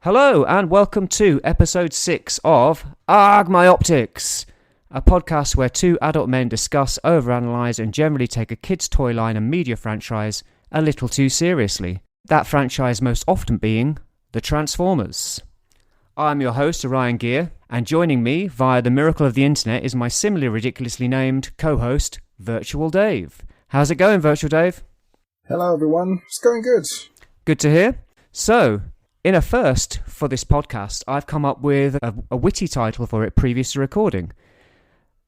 Hello and welcome to episode 6 of AARGH My Optics, a podcast where two adult men discuss, overanalyze and generally take a kid's toy line and media franchise a little too seriously. That franchise most often being the Transformers. I'm your host Orion Ghia, and joining me via the miracle of the internet is my similarly ridiculously named co-host Virtual Dave. How's it going, Virtual Dave? Hello everyone, it's going good. Good to hear. So, in a first for this podcast, I've come up with a witty title for it previous to recording.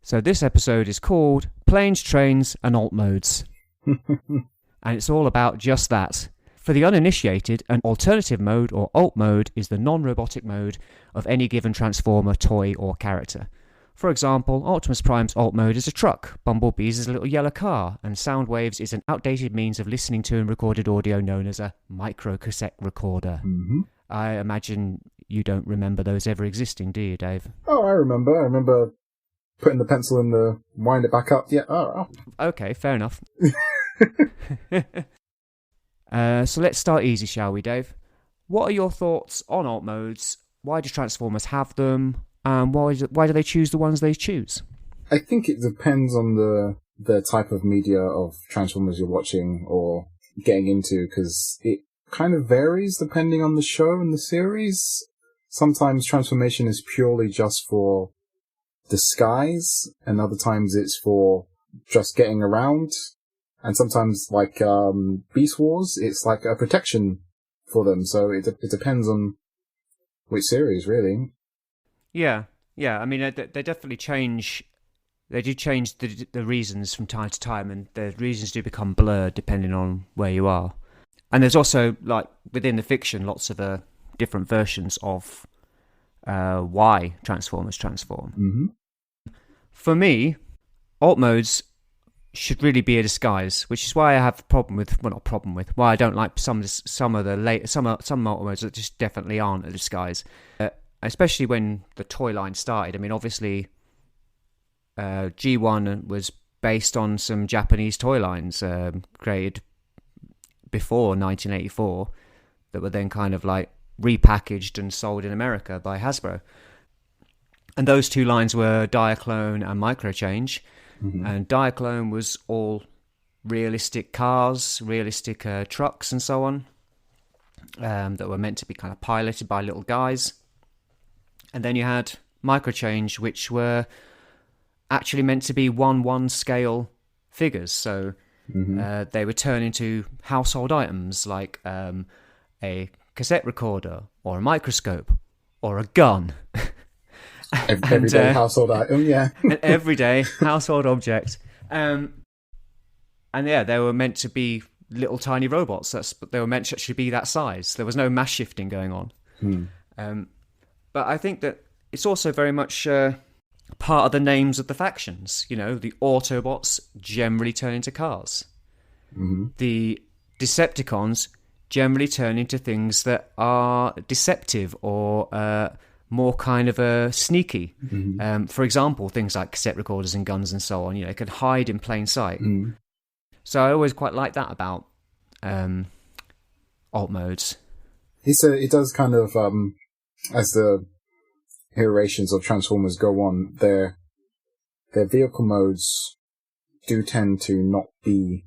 So this episode is called Planes, Trains and Alt Modes. And it's all about just that. For the uninitiated, an alternative mode or alt mode is the non-robotic mode of any given Transformer, toy or character. For example, Optimus Prime's alt mode is a truck, Bumblebee's is a little yellow car, and Soundwave's is an outdated means of listening to and recorded audio known as a microcassette recorder. Mm-hmm. I imagine you don't remember those ever existing, do you, Dave? Oh, I remember putting the pencil in the wind it back up. Yeah, oh. Okay, fair enough. So let's start easy, shall we, Dave? What are your thoughts on alt modes? Why do Transformers have them? And why do they choose the ones they choose? I think it depends on the type of media of Transformers you're watching or getting into, because it kind of varies depending on the show and the series. Sometimes transformation is purely just for disguise, and other times it's for just getting around. And sometimes, like Beast Wars, it's like a protection for them. So it depends on which series, really. Yeah. I mean, they definitely change. They do change the reasons from time to time, and the reasons do become blurred depending on where you are. And there's also, like, within the fiction, lots of different versions of why Transformers transform. Mm-hmm. For me, alt modes should really be a disguise, which is why I have why I don't like some alt modes that just definitely aren't a disguise. Especially when the toy line started. I mean, obviously, G1 was based on some Japanese toy lines created before 1984 that were then kind of like repackaged and sold in America by Hasbro. And those two lines were Diaclone and Microchange. Mm-hmm. And Diaclone was all realistic cars, realistic trucks and so on, that were meant to be kind of piloted by little guys. And then you had Microchange, which were actually meant to be 1/1 scale figures. So they would turn into household items like a cassette recorder or a microscope or a gun. Everyday household item, yeah. An everyday household object. And yeah, they were meant to be little tiny robots. They were meant to actually be that size. There was no mass shifting going on. But I think that it's also very much part of the names of the factions. You know, the Autobots generally turn into cars. Mm-hmm. The Decepticons generally turn into things that are deceptive or more kind of sneaky. Mm-hmm. For example, things like cassette recorders and guns and so on. You know, they can hide in plain sight. Mm-hmm. So I always quite like that about alt modes. It does kind of... as the iterations of Transformers go on, their vehicle modes do tend to not be...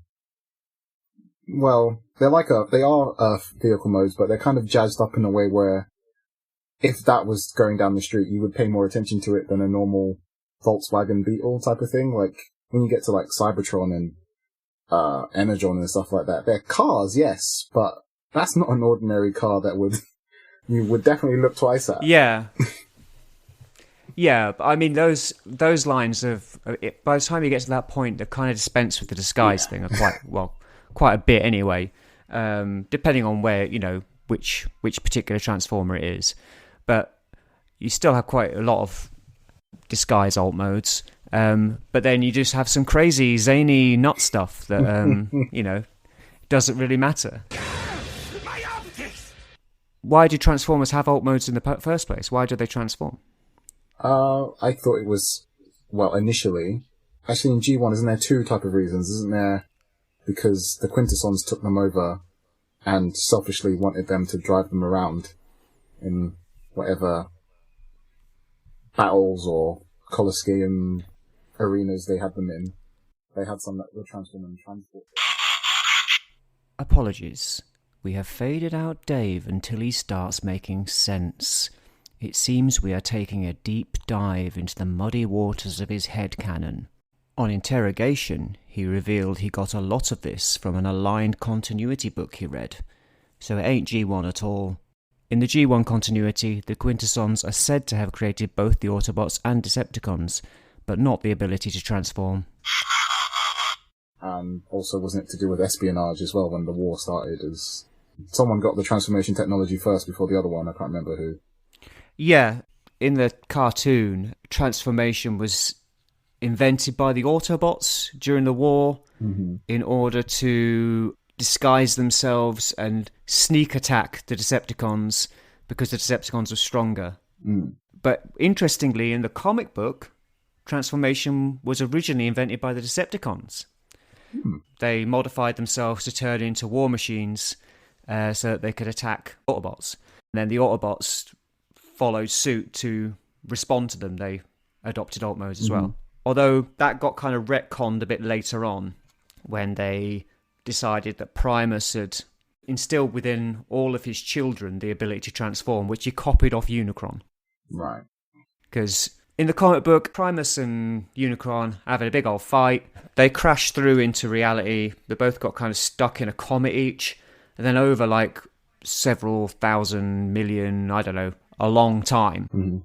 Well, they are vehicle modes, but they're kind of jazzed up in a way where if that was going down the street, you would pay more attention to it than a normal Volkswagen Beetle type of thing. Like, when you get to, like, Cybertron and Energon and stuff like that, they're cars, yes, but that's not an ordinary car that you would definitely look twice at. Yeah. Yeah, but I mean, those lines of... By the time you get to that point, they're kind of dispensed with the disguise thing quite a bit anyway, depending on where, you know, which particular Transformer it is. But you still have quite a lot of disguise alt modes. But then you just have some crazy, zany nut stuff that, you know, doesn't really matter. Why do Transformers have alt modes in the first place? Why do they transform? I thought it was, well, initially. Actually, in G1, isn't there two type of reasons? Isn't there because the Quintessons took them over and selfishly wanted them to drive them around. in whatever battles or Colosseum arenas they had them in. They had some that were transformed and transported. Apologies. We have faded out Dave until he starts making sense. It seems we are taking a deep dive into the muddy waters of his headcanon. On interrogation, he revealed he got a lot of this from an aligned continuity book he read. So it ain't G1 at all. In the G1 continuity, the Quintessons are said to have created both the Autobots and Decepticons, but not the ability to transform. Also, wasn't it to do with espionage as well when the war started? As someone got the transformation technology first before the other one, I can't remember who. Yeah, in the cartoon, transformation was invented by the Autobots during the war in order to disguise themselves and sneak attack the Decepticons because the Decepticons were stronger. But interestingly, in the comic book, transformation was originally invented by the Decepticons. They modified themselves to turn into war machines so that they could attack Autobots. And then the Autobots followed suit to respond to them. They adopted alt modes as well. Although that got kind of retconned a bit later on when they decided that Primus had instilled within all of his children the ability to transform, which he copied off Unicron. Right. Because in the comic book, Primus and Unicron having a big old fight. They crash through into reality. They both got kind of stuck in a comet each. And then over like several thousand million, I don't know, a long time,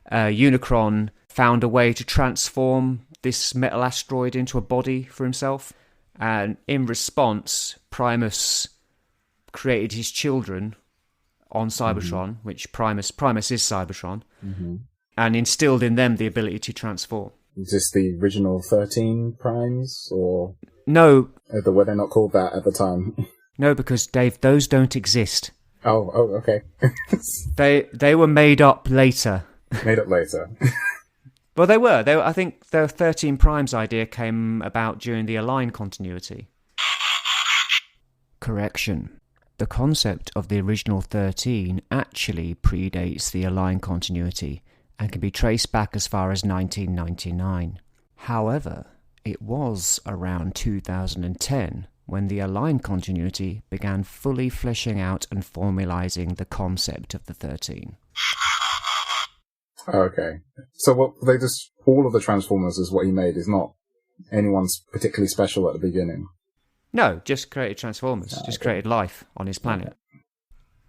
Unicron found a way to transform this metal asteroid into a body for himself. And in response, Primus created his children on Cybertron, which Primus is Cybertron, and instilled in them the ability to transform. Is this the original 13 primes, or no? Were they not called that at the time? No, because Dave, those don't exist. Oh, okay. They were made up later. Made up later. Well, they were. I think the 13 primes idea came about during the Align continuity. Correction. The concept of the original 13 actually predates the Align continuity and can be traced back as far as 1999. However, it was around 2010 when the Align continuity began fully fleshing out and formalising the concept of the 13. Okay. So what they just all of the Transformers is what he made is not anyone's particularly special at the beginning. No, just created Transformers, just created life on his planet.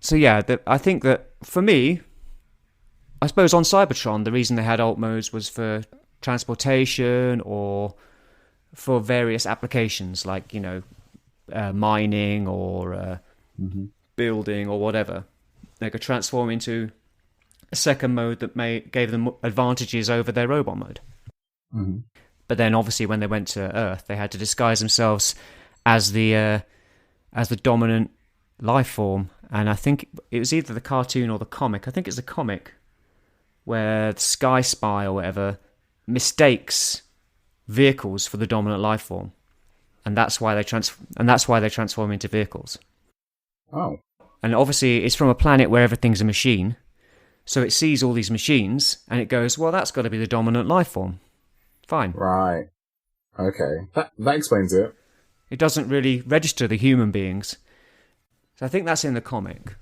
So yeah, I think that for me, I suppose on Cybertron, the reason they had alt modes was for transportation or for various applications like, mining or building or whatever. They could transform into a second mode that gave them advantages over their robot mode. But then obviously when they went to Earth, they had to disguise themselves as the dominant life form. And I think it was either the cartoon or the comic. I think it's the comic where the Sky Spy or whatever mistakes vehicles for the dominant life form, and that's why they transform into vehicles. Oh. And obviously it's from a planet where everything's a machine, so it sees all these machines and it goes, well, that's got to be the dominant life form. Fine. Right. Okay. That explains it. It doesn't really register the human beings. So I think that's in the comic.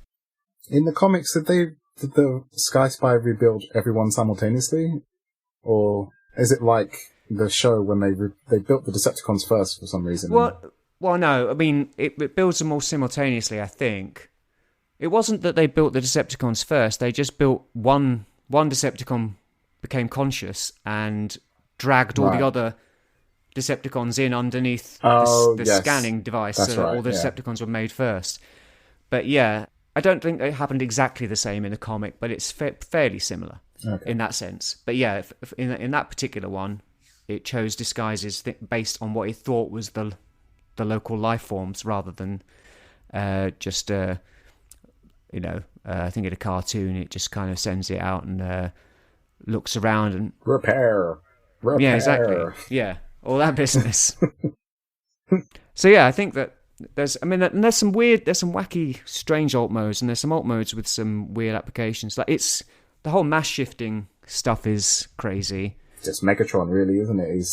In the comics, did the Sky Spy rebuild everyone simultaneously? Or is it like the show when they built the Decepticons first for some reason? Well, no. I mean, it builds them all simultaneously, I think. It wasn't that they built the Decepticons first. They just built one Decepticon became conscious and dragged all the other Decepticons in underneath the scanning device, so that all the Decepticons were made first. But yeah, I don't think it happened exactly the same in the comic, but it's fairly similar in that sense. But yeah, in that particular one, it chose disguises based on what it thought was the local life forms rather than just I think in a cartoon it just kind of sends it out and looks around and repair. Yeah, exactly. Yeah, all that business. So yeah, I think that there's some wacky, strange alt modes, and there's some alt modes with some weird applications. Like the whole mass shifting stuff is crazy. Just Megatron, really, isn't it?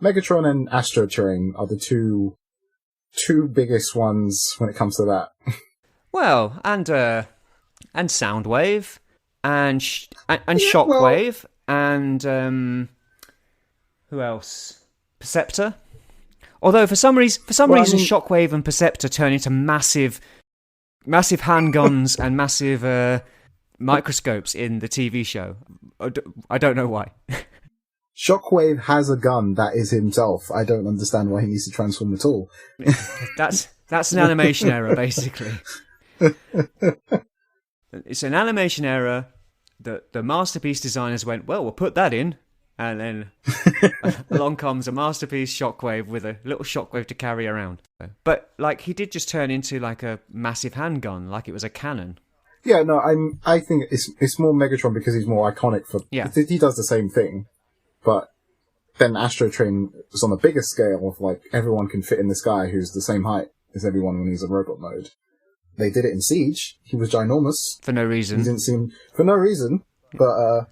Megatron and Astro Train are the two biggest ones when it comes to that. Well, and Soundwave, and Shockwave, and who else? Perceptor. Although for some reason, Shockwave and Perceptor turn into massive handguns and massive microscopes in the TV show. I don't know why. Shockwave has a gun that is himself. I don't understand why he needs to transform at all. That's an animation error, basically. It's an animation error that the Masterpiece designers went, well, we'll put that in. And then along comes a Masterpiece Shockwave with a little Shockwave to carry around. But, like, he did just turn into, like, a massive handgun, like it was a cannon. Yeah, no, I think it's more Megatron because he's more iconic for... Yeah. He does the same thing. But then Astro Train was on a bigger scale of, like, everyone can fit in this guy who's the same height as everyone when he's in robot mode. They did it in Siege. He was ginormous. For no reason. He didn't seem... For no reason. But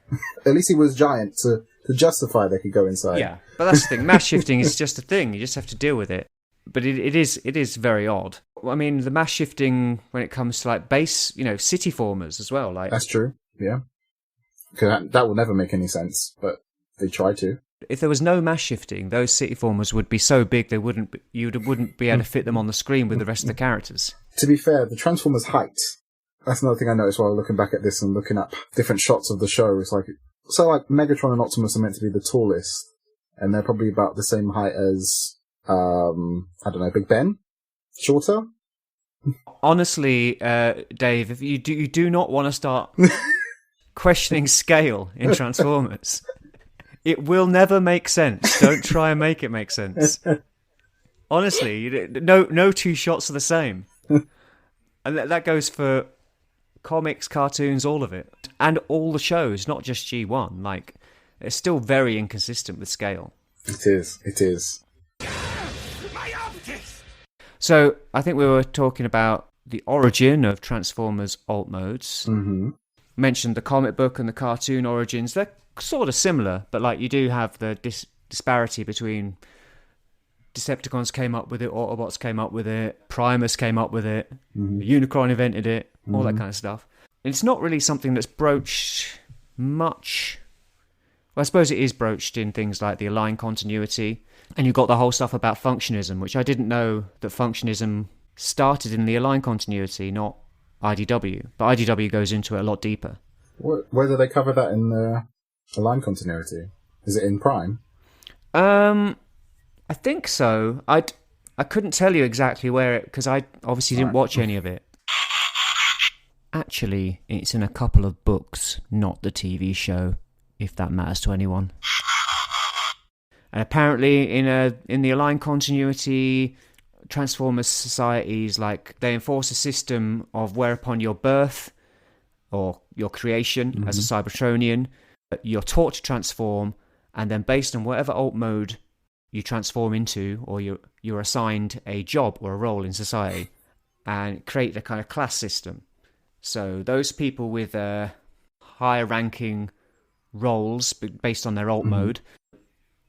at least he was giant to justify they could go inside. Yeah, but that's the thing. Mass shifting is just a thing. You just have to deal with it. But it is very odd. I mean, the mass shifting when it comes to, like, base, city formers as well. Like, that's true, yeah. Because that will never make any sense, but they try to. If there was no mass shifting, those city formers would be so big you wouldn't be able to fit them on the screen with the rest of the characters. To be fair, the Transformers' height, that's another thing I noticed while looking back at this and looking up different shots of the show. It's like, Megatron and Optimus are meant to be the tallest, and they're probably about the same height as, I don't know, Big Ben? Shorter? Honestly, Dave, if you do not want to start questioning scale in Transformers, it will never make sense. Don't try and make it make sense. Honestly, no two shots are the same. And that goes for comics, cartoons, all of it. And all the shows, not just G1. Like, it's still very inconsistent with scale. It is. So, I think we were talking about the origin of Transformers alt modes. Mm-hmm. Mentioned the comic book and the cartoon origins. They're sort of similar, but, like, you do have the disparity between Decepticons came up with it, Autobots came up with it, Primus came up with it, Unicron invented it, all that kind of stuff. And it's not really something that's broached much. Well, I suppose it is broached in things like the Align continuity, and you've got the whole stuff about functionism, which I didn't know that functionism started in the Align continuity, not IDW. But IDW goes into it a lot deeper. Where do they cover that in the Align continuity? Is it in Prime? I think so. I couldn't tell you exactly where it, because I obviously didn't watch any of it. Actually, it's in a couple of books, not the TV show, if that matters to anyone. And apparently, in the Align continuity, Transformers societies, like, they enforce a system of whereupon your birth or your creation as a Cybertronian, you're taught to transform, and then based on whatever alt mode you transform into, or you're assigned a job or a role in society, and create a kind of class system. So those people with higher ranking roles based on their alt mode,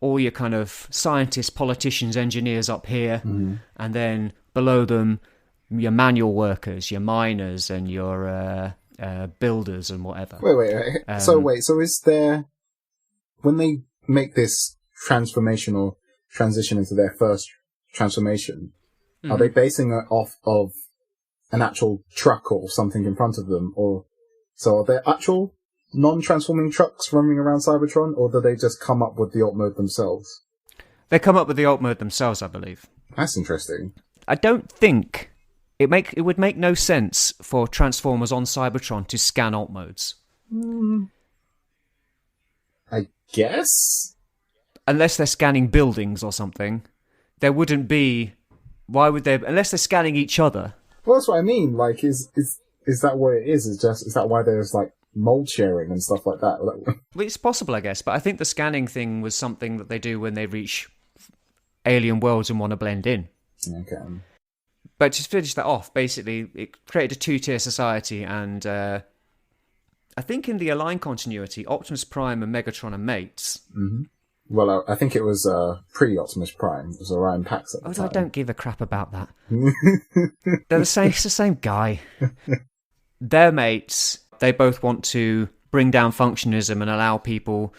all your kind of scientists, politicians, engineers up here, and then below them, your manual workers, your miners, and your builders and whatever. Wait. So is there, when they make this transformation or transition into their first transformation, are they basing it off of an actual truck or something in front of them? Or so are there actual non-transforming trucks running around Cybertron, or do they just come up with the alt mode themselves? They come up with the alt mode themselves, I believe. That's interesting. I don't think it would make no sense for Transformers on Cybertron to scan alt modes. I guess? Unless they're scanning buildings or something, there wouldn't be. Why would they? Unless they're scanning each other. Well, that's what I mean. Like, is that what it is? Is that why there's like mold sharing and stuff like that? Well, it's possible, I guess. But I think the scanning thing was something that they do when they reach alien worlds and want to blend in. Okay. But to finish that off, basically, it created a two-tier society, and I think in the Align continuity, Optimus Prime and Megatron are mates. Mm-hmm. Well, I think it was pre-Optimus Prime. It was Orion Pax at the time. I don't give a crap about that. They're the same. It's the same guy. They're mates. They both want to bring down functionism and allow people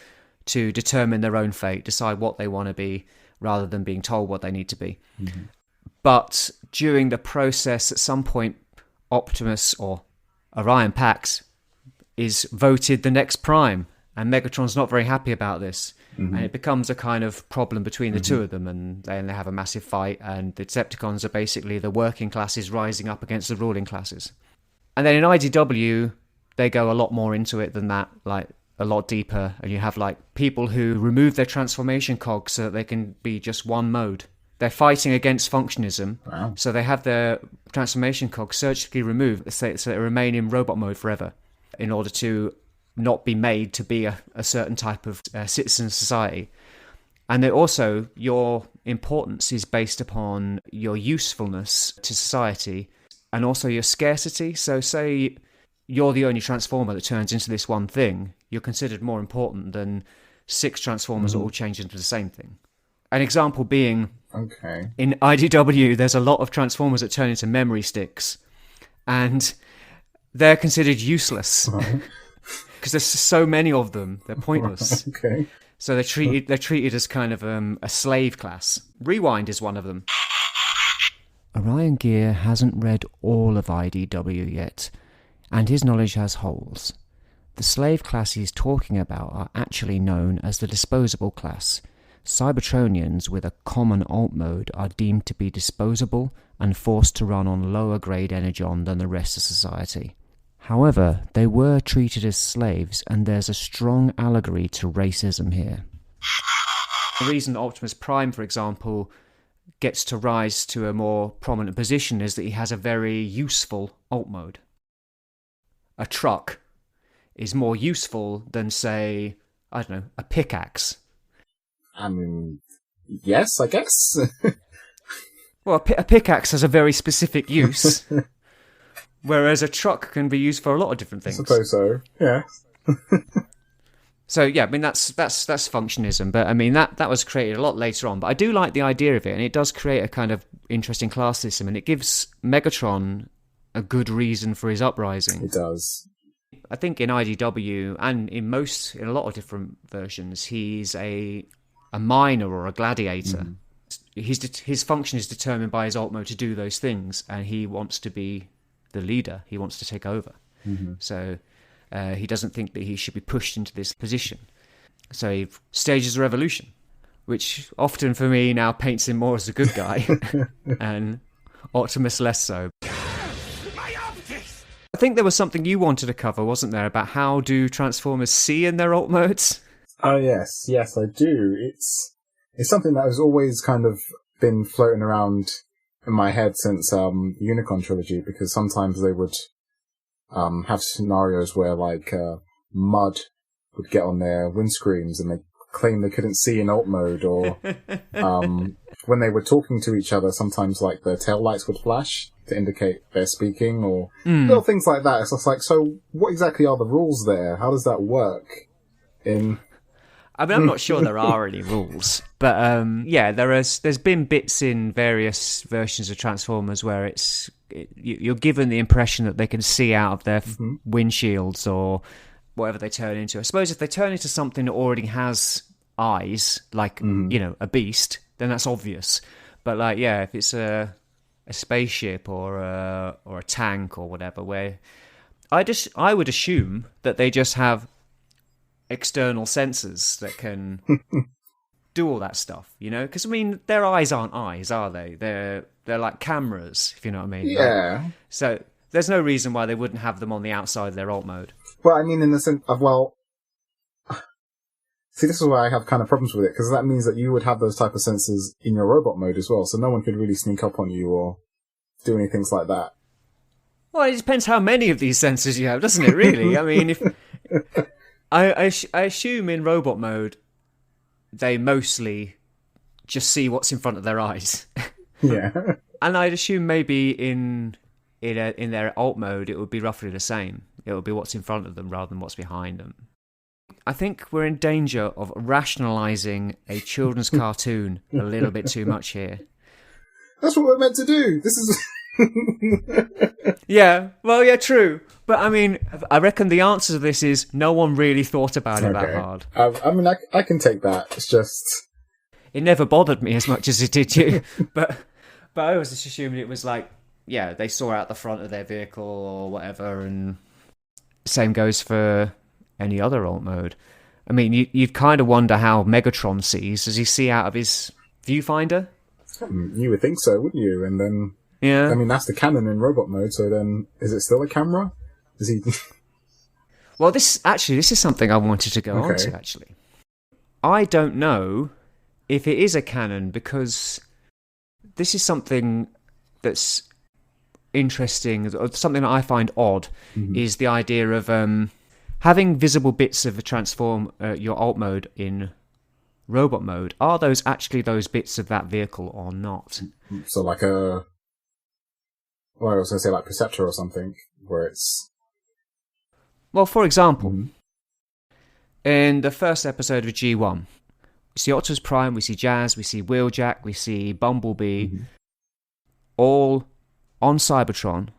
to determine their own fate, decide what they want to be, rather than being told what they need to be. Mm-hmm. But during the process, at some point, Optimus or Orion Pax is voted the next Prime, and Megatron's not very happy about this. Mm-hmm. And it becomes a kind of problem between the two of them, and then they have a massive fight, and the Decepticons are basically the working classes rising up against the ruling classes. And then in IDW, they go a lot more into it than that, like a lot deeper, and you have like people who remove their transformation cogs so that they can be just one mode. They're fighting against functionism, Wow. So they have their transformation cogs surgically removed so they remain in robot mode forever in order to not be made to be a certain type of citizen society. And then also, your importance is based upon your usefulness to society and also your scarcity. So say you're the only Transformer that turns into this one thing, you're considered more important than 6 Transformers that all change into the same thing. An example being, okay, in IDW, there's a lot of Transformers that turn into memory sticks, and they're considered useless. Right. Because there's so many of them, they're pointless. Okay. So they're treated as kind of a slave class. Rewind is one of them. Orion Ghia hasn't read all of IDW yet, and his knowledge has holes. The slave class he's talking about are actually known as the disposable class. Cybertronians with a common alt mode are deemed to be disposable and forced to run on lower grade energon than the rest of society. However, they were treated as slaves, and there's a strong allegory to racism here. The reason Optimus Prime, for example, gets to rise to a more prominent position is that he has a very useful alt mode. A truck is more useful than, say, I don't know, a pickaxe. I mean, yes, I guess. Well, a pickaxe has a very specific use. Whereas a truck can be used for a lot of different things. I suppose so, yeah. So, yeah, I mean, that's functionism. But, I mean, that was created a lot later on. But I do like the idea of it, and it does create a kind of interesting class system, and it gives Megatron a good reason for his uprising. It does. I think in IDW, and in a lot of different versions, he's a miner or a gladiator. His function is determined by his alt mode to do those things, and he wants to be the leader. He wants to take over. So he doesn't think that he should be pushed into this position. So he stages a revolution, which often for me now paints him more as a good guy, and Optimus less so. I think there was something you wanted to cover, wasn't there, about how do Transformers see in their alt modes? Oh, yes, I do. It's something that has always kind of been floating around in my head since Unicron trilogy, because sometimes they would have scenarios where like mud would get on their windscreens and they claim they couldn't see in alt mode, or when they were talking to each other, sometimes like the tail lights would flash to indicate they're speaking, or little things like that. It's just like, so what exactly are the rules there? How does that work? I mean, I'm not sure there are any rules, but yeah, there's been bits in various versions of Transformers where you're given the impression that they can see out of their windshields or whatever they turn into. I suppose if they turn into something that already has eyes, like a beast, then that's obvious. But like, yeah, if it's a spaceship or a tank or whatever, where I would assume that they just have external sensors that can do all that stuff, because I mean their eyes aren't eyes, are they? They're like cameras, if you know what I mean. Yeah. So there's no reason why they wouldn't have them on the outside of their alt mode. Well, I mean, in the sense of, see, this is why I have kind of problems with it, because that means that you would have those type of sensors in your robot mode as well, so no one could really sneak up on you or do any things like that. Well, it depends how many of these sensors you have, doesn't it, really? I mean, if I assume in robot mode, they mostly just see what's in front of their eyes. Yeah. And I'd assume maybe in their alt mode, it would be roughly the same. It would be what's in front of them rather than what's behind them. I think we're in danger of rationalising a children's cartoon a little bit too much here. That's what we're meant to do. This is... Yeah, well, yeah, true. But I mean, I reckon the answer to this is no one really thought about it that hard. I mean, I can take that. It's just... It never bothered me as much as it did you. But I always just assumed it was like, yeah, they saw out the front of their vehicle or whatever, and same goes for any other alt mode. I mean, you'd kind of wonder how Megatron sees. Does he see out of his viewfinder? You would think so, wouldn't you? And then... Yeah. I mean, that's the canon in robot mode, so then is it still a camera? Is he... Well, this is something I wanted to go on to, actually. I don't know if it is a canon, because this is something that's interesting, or something that I find odd, is the idea of having visible bits of your alt mode in robot mode. Are those actually those bits of that vehicle or not? So like a... Well, I was going to say like Perceptor or something, where it's... Well, for example, in the first episode of G1, we see Optimus Prime, we see Jazz, we see Wheeljack, we see Bumblebee, all on Cybertron,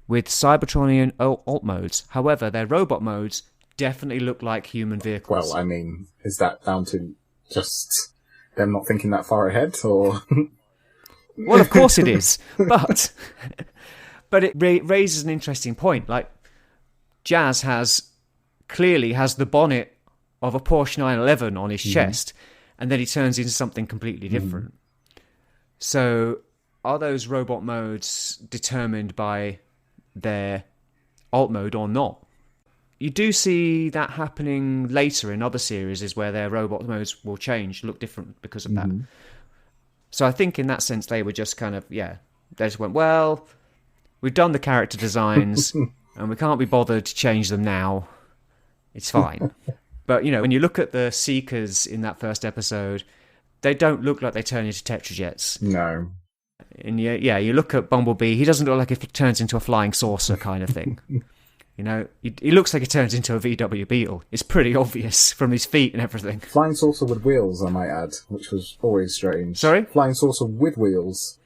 with Cybertronian alt modes. However, their robot modes definitely look like human vehicles. Well, I mean, is that down to just them not thinking that far ahead, or... Well, of course it is, but it raises an interesting point. Like, Jazz clearly has the bonnet of a Porsche 911 on his chest, and then he turns into something completely different. So, are those robot modes determined by their alt mode or not? You do see that happening later in other series, where their robot modes will change, look different because of that. So I think in that sense, they were just kind of, they just went, well, we've done the character designs and we can't be bothered to change them now. It's fine. But, when you look at the Seekers in that first episode, they don't look like they turn into Tetrajets. No. And you look at Bumblebee, he doesn't look like if he turns into a flying saucer kind of thing. He looks like he turns into a VW Beetle. It's pretty obvious from his feet and everything. Flying saucer with wheels, I might add, which was always strange. Sorry? Flying saucer with wheels.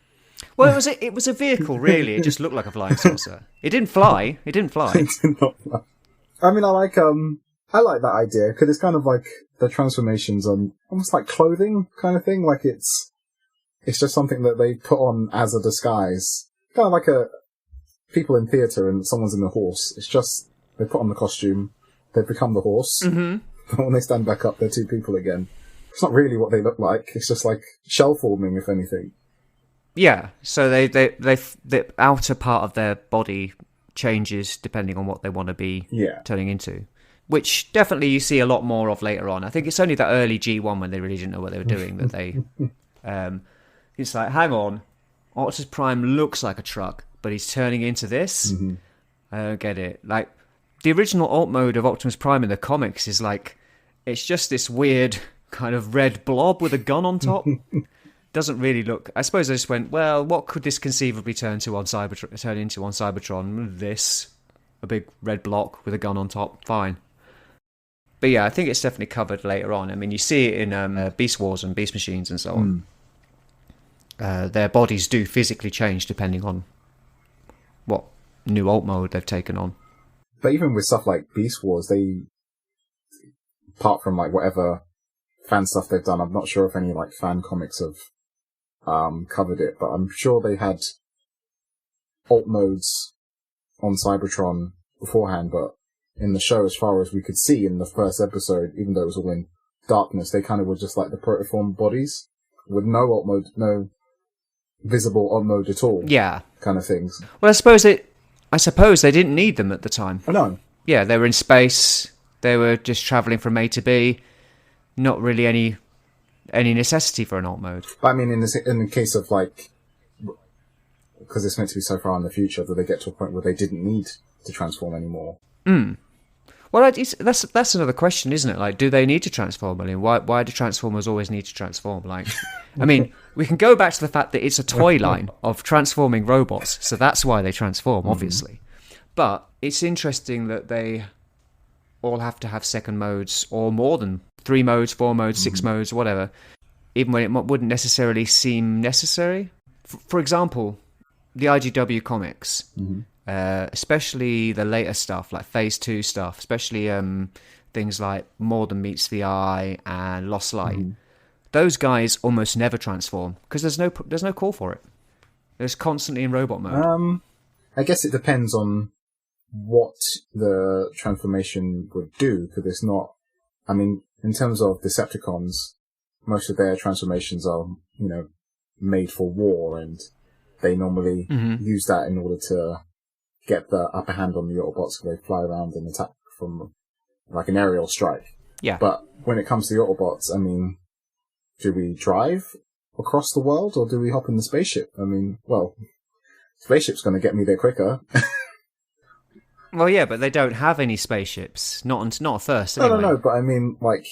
Well, it was a vehicle, really. It just looked like a flying saucer. It didn't fly. It didn't fly. It did not fly. I mean, I like that idea, because it's kind of like the transformations on almost like clothing kind of thing. Like it's just something that they put on as a disguise. Kind of like people in theatre and someone's in a horse. It's just, they put on the costume, they become the horse, but when they stand back up, they're two people again. It's not really what they look like, it's just like shell forming, if anything. Yeah, so the outer part of their body changes depending on what they want to be turning into. Which definitely you see a lot more of later on. I think it's only that early G1 when they really didn't know what they were doing that they... it's like, hang on, Optimus Prime looks like a truck, but he's turning into this? I don't get it. Like, the original alt mode of Optimus Prime in the comics is like, it's just this weird kind of red blob with a gun on top. Doesn't really look... I suppose I just went, well, what could this conceivably turn into on Cybertron? This. A big red block with a gun on top. Fine. But yeah, I think it's definitely covered later on. I mean, you see it in Beast Wars and Beast Machines and so on. Their bodies do physically change depending on what new alt mode they've taken on. But even with stuff like Beast Wars, apart from like whatever fan stuff they've done, I'm not sure if any like fan comics have covered it, but I'm sure they had alt modes on Cybertron beforehand, but in the show, as far as we could see in the first episode, even though it was all in darkness, they kind of were just like the protoform bodies with no alt mode, no visible alt mode at all. Yeah. Kind of things. Well, I suppose they didn't need them at the time. Oh, no. Yeah, they were in space. They were just travelling from A to B. Not really any necessity for an alt mode. But I mean, in the case of like, because it's meant to be so far in the future that they get to a point where they didn't need to transform anymore. Well, Well, that's another question, isn't it? Like, do they need to transform? I mean, why do Transformers always need to transform? Like, I mean, we can go back to the fact that it's a toy line of transforming robots, so that's why they transform, obviously. But it's interesting that they all have to have second modes, or more than 3 modes, 4 modes, 6 modes, whatever, even when it wouldn't necessarily seem necessary. For example, the IGW comics, especially the later stuff, like Phase 2 stuff, especially things like More Than Meets the Eye and Lost Light, those guys almost never transform, because there's no call for it. They're just constantly in robot mode. I guess it depends on what the transformation would do, because it's not... I mean, in terms of Decepticons, most of their transformations are, made for war, and they normally use that in order to get the upper hand on the Autobots, so they fly around and attack from like an aerial strike. Yeah. But when it comes to the Autobots, I mean, do we drive across the world, or do we hop in the spaceship? I mean, well, spaceship's going to get me there quicker. Well, yeah, but they don't have any spaceships. Not at first, anyway. No, but I mean, like,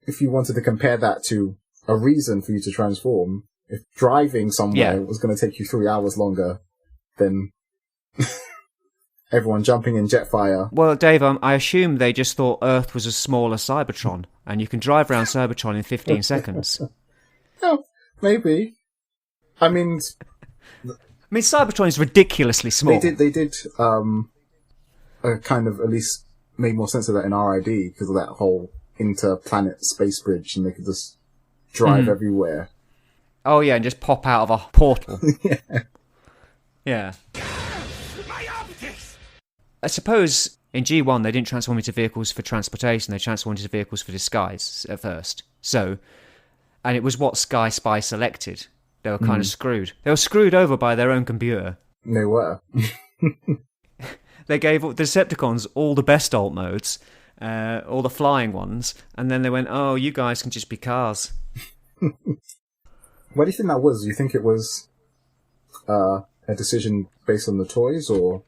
if you wanted to compare that to a reason for you to transform, if driving somewhere was going to take you 3 hours longer than everyone jumping in Jetfire. Well, Dave, I assume they just thought Earth was a smaller Cybertron, and you can drive around Cybertron in 15 seconds. Oh, maybe. I mean, Cybertron is ridiculously small. They did kind of at least made more sense of that in RID, because of that whole interplanet space bridge, and they could just drive everywhere. Oh, yeah, and just pop out of a portal. Yeah. My optics! I suppose in G1 they didn't transform into vehicles for transportation, they transformed into vehicles for disguise at first. So, and it was what Sky Spy selected. They were kind of screwed. They were screwed over by their own computer. They were. They gave the Decepticons all the best alt modes, all the flying ones, and then they went, oh, you guys can just be cars. What do you think that was? Do you think it was a decision based on the toys, or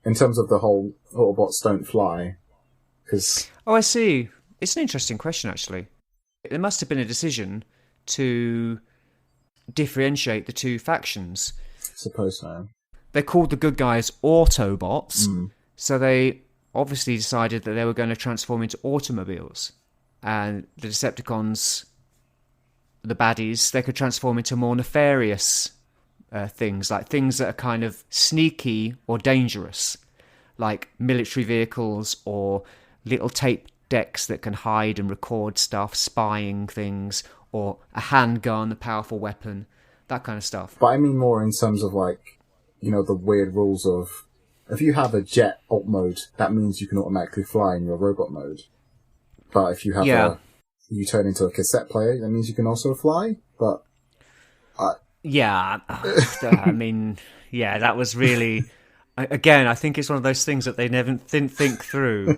in terms of the whole Autobots don't fly? Oh, I see. It's an interesting question, actually. There must have been a decision to differentiate the two factions. I suppose so. They called the good guys Autobots, so they obviously decided that they were going to transform into automobiles. And the Decepticons, the baddies, they could transform into more nefarious things, like things that are kind of sneaky or dangerous, like military vehicles or little tape decks that can hide and record stuff, spying things, or a handgun, a powerful weapon, that kind of stuff. But I mean more in terms of, like, the weird rules of, if you have a jet alt mode, that means you can automatically fly in your robot mode. But if you have you turn into a cassette player, that means you can also fly. But I mean, that was really, again, I think it's one of those things that they never didn't think through,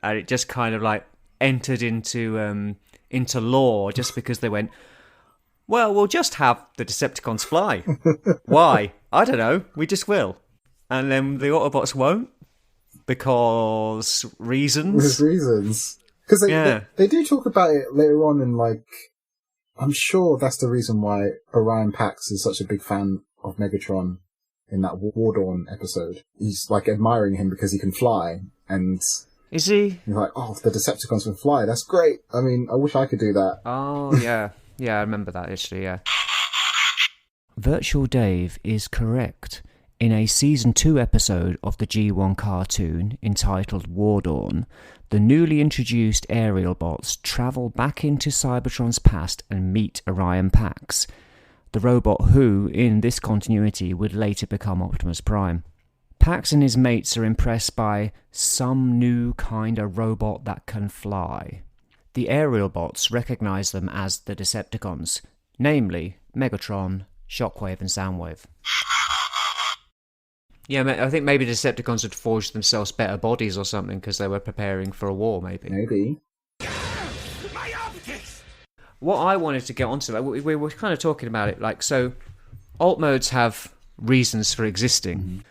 and it just kind of like entered into law just because they went, well, we'll just have the Decepticons fly. Why? I don't know. We just will. And then the Autobots won't, because reasons. There's reasons. Because they do talk about it later on in, like, I'm sure that's the reason why Orion Pax is such a big fan of Megatron in that War Dawn episode. He's, like, admiring him because he can fly, and... Is he? He's like, oh, the Decepticons can fly, that's great. I mean, I wish I could do that. Oh, yeah. Yeah, I remember that, actually, yeah. Virtual Dave is correct. In a Season 2 episode of the G1 cartoon entitled War Dawn, the newly introduced aerial bots travel back into Cybertron's past and meet Orion Pax, the robot who, in this continuity, would later become Optimus Prime. Pax and his mates are impressed by some new kind of robot that can fly. The aerial bots recognise them as the Decepticons, namely Megatron, Shockwave and Soundwave. Yeah, I think maybe the Decepticons had forged themselves better bodies or something because they were preparing for a war, maybe. Maybe. What I wanted to get onto, like, we were kind of talking about it, like, so alt modes have reasons for existing,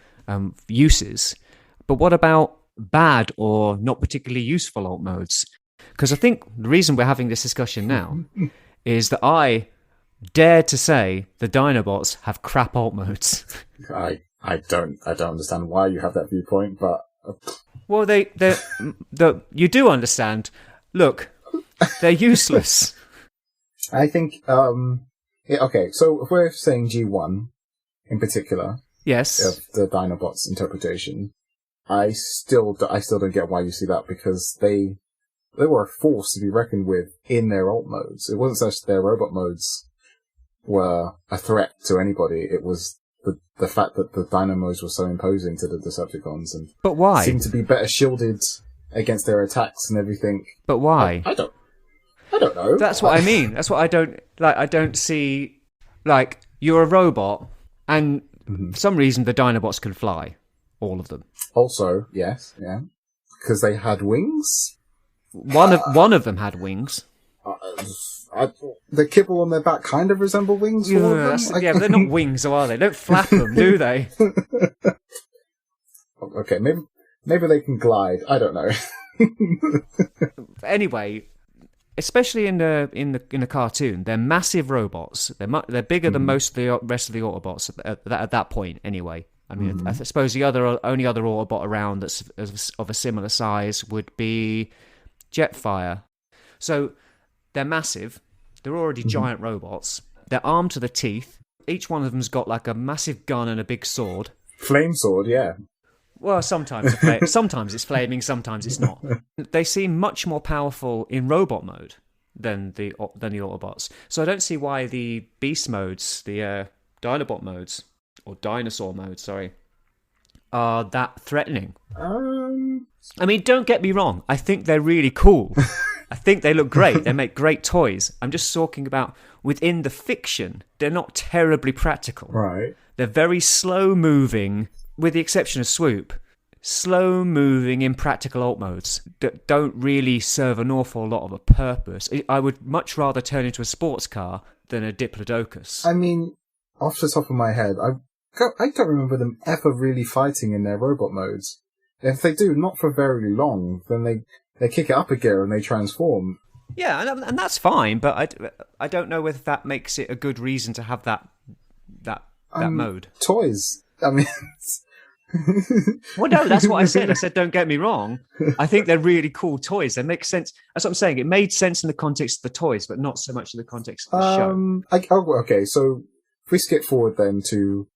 uses, but what about bad or not particularly useful alt modes. Because I think the reason we're having this discussion now is that I dare to say the Dinobots have crap alt modes. I don't understand why you have that viewpoint, but well, you do understand. Look, they're useless. I think okay. So if we're saying G1 in particular, yes, of the Dinobots interpretation, I still don't get why you see that, because they were a force to be reckoned with in their alt modes. It wasn't such that their robot modes were a threat to anybody. It was the fact that the Dino modes were so imposing to the Decepticons, and but why seemed to be better shielded against their attacks and everything. But why? I don't know. That's what I mean. That's what I don't like. I don't see, like, you're a robot, and for some reason the Dinobots can fly, all of them. Also, yes, yeah, because they had wings. One of them had wings. The kibble on their back kind of resemble wings. Yeah, but they're not wings, are they? They don't flap them, do they? Okay, maybe they can glide. I don't know. Anyway, especially in the cartoon, they're massive robots. They're bigger than most of the rest of the Autobots at that point. Anyway, I mean, I suppose the only other Autobot around that's of a similar size would be Jetfire. So they're massive. They're already giant robots. They're armed to the teeth. Each one of them's got like a massive gun and a big sword. Flame sword, yeah. Well, sometimes it's flaming, sometimes it's not. They seem much more powerful in robot mode than the Autobots. So I don't see why the beast modes, the Dinobot modes, or dinosaur modes, sorry, are that threatening. I mean, don't get me wrong. I think they're really cool. I think they look great. They make great toys. I'm just talking about within the fiction, they're not terribly practical. Right. They're very slow-moving, with the exception of Swoop, slow-moving, impractical alt modes that don't really serve an awful lot of a purpose. I would much rather turn into a sports car than a Diplodocus. I mean, off the top of my head, I don't remember them ever really fighting in their robot modes. If they do, not for very long, then they kick it up a gear and they transform. Yeah, and that's fine, but I don't know whether that makes it a good reason to have that mode. Toys. I mean... Well, no, that's what I said. I said, don't get me wrong. I think they're really cool toys. They make sense. That's what I'm saying. It made sense in the context of the toys, but not so much in the context of the show. Okay, so if we skip forward then to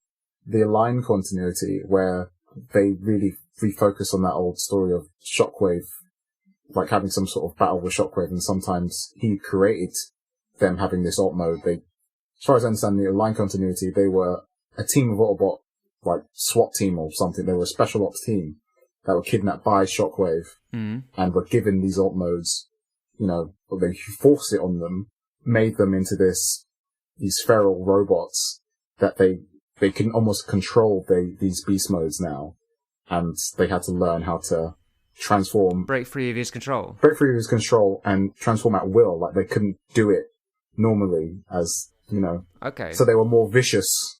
the Align continuity, where they really refocus on that old story of Shockwave, like having some sort of battle with Shockwave, and sometimes he created them having this alt mode. As far as I understand the Align continuity, they were a team of Autobot, like SWAT team or something. They were a special ops team that were kidnapped by Shockwave and were given these alt modes. You know, they forced it on them, made them into these feral robots that they can almost control these beast modes now, and they had to learn how to transform, break free of his control, and transform at will. Like they couldn't do it normally, as you know. Okay. So they were more vicious.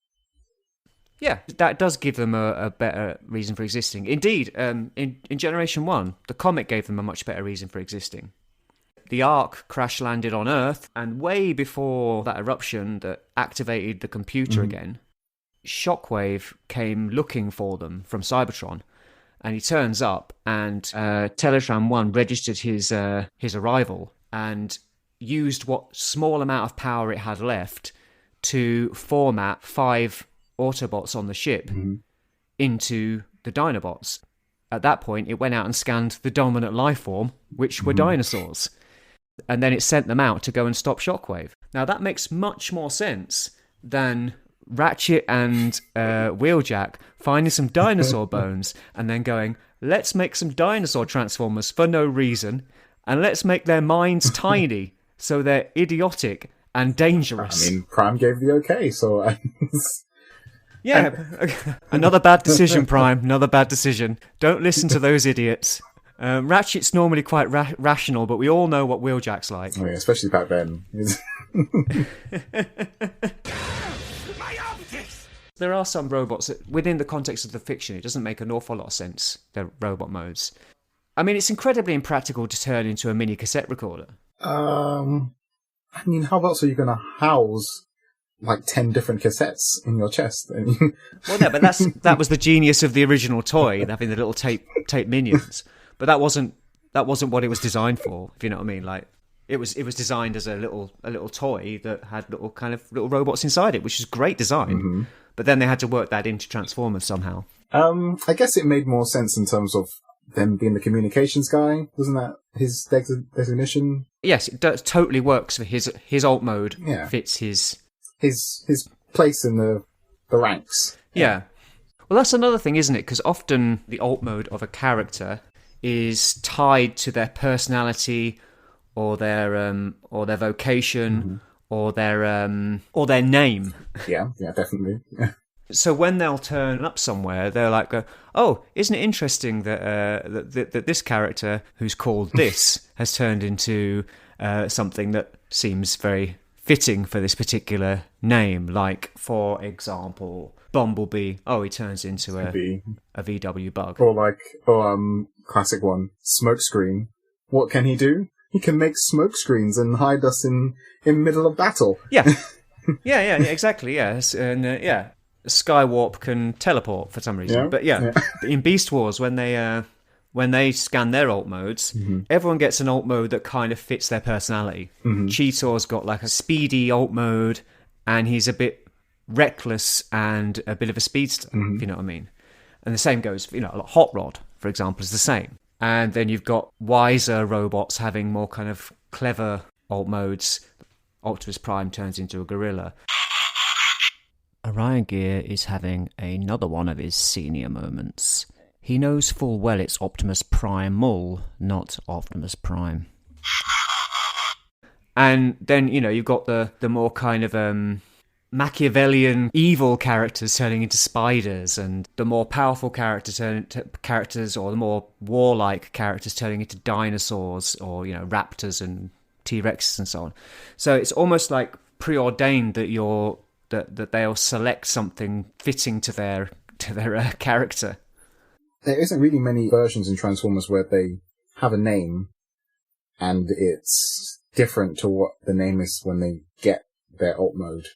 Yeah, that does give them a better reason for existing. Indeed, in Generation 1, the comic gave them a much better reason for existing. The Ark crash-landed on Earth, and way before that eruption that activated the computer again, Shockwave came looking for them from Cybertron, and he turns up, and Teletran 1 registered his arrival, and used what small amount of power it had left to format 5 Autobots on the ship into the Dinobots. At that point, it went out and scanned the dominant life form, which were dinosaurs. And then it sent them out to go and stop Shockwave. Now, that makes much more sense than Ratchet and Wheeljack finding some dinosaur bones and then going, let's make some dinosaur transformers for no reason, and let's make their minds tiny so they're idiotic and dangerous. I mean, Prime gave the okay, so... Yeah, another bad decision, Prime. Another bad decision. Don't listen to those idiots. Ratchet's normally quite rational, but we all know what Wheeljack's like. Oh, yeah, especially back then. there are some robots that, within the context of the fiction, it doesn't make an awful lot of sense, the robot modes. I mean, it's incredibly impractical to turn into a mini cassette recorder. I mean, how else are you going to house like 10 different cassettes in your chest? I mean... Well, no, but that was the genius of the original toy, having the little tape minions. But that wasn't what it was designed for, if you know what I mean. Like, it was designed as a little toy that had little robots inside it, which is great design. Mm-hmm. But then they had to work that into Transformers somehow. I guess it made more sense in terms of them being the communications guy. Wasn't that his designation? Yes, it totally works for his alt mode. Yeah. Fits his place in the ranks. Yeah. Well, that's another thing, isn't it? Because often the alt mode of a character is tied to their personality or their vocation or their name. Yeah, definitely. So when they'll turn up somewhere, they're like, "Oh, isn't it interesting that this character who's called this has turned into something that seems very fitting for this particular name?" Like, for example, Bumblebee. Oh, he turns into a VW bug. Or classic one, Smokescreen. What can he do? He can make smoke screens and hide us in middle of battle. Yeah, yeah, exactly. Yes, and Skywarp can teleport for some reason. But in Beast Wars, when they scan their alt modes, everyone gets an alt mode that kind of fits their personality. Cheetor's got like a speedy alt mode, and he's a bit reckless and a bit of a speedster, if you know what I mean. And the same goes, like Hot Rod, for example, is the same. And then you've got wiser robots having more kind of clever alt modes. Optimus Prime turns into a gorilla. Orion Ghia is having another one of his senior moments. He knows full well it's Optimus Primal, not Optimus Prime. And then, you've got the more kind of Machiavellian evil characters turning into spiders, and the more powerful characters or the more warlike characters turning into dinosaurs or, raptors and T-Rexes and so on. So it's almost like preordained that that they'll select something fitting to their character. There isn't really many versions in Transformers where they have a name and it's different to what the name is when they get their alt mode.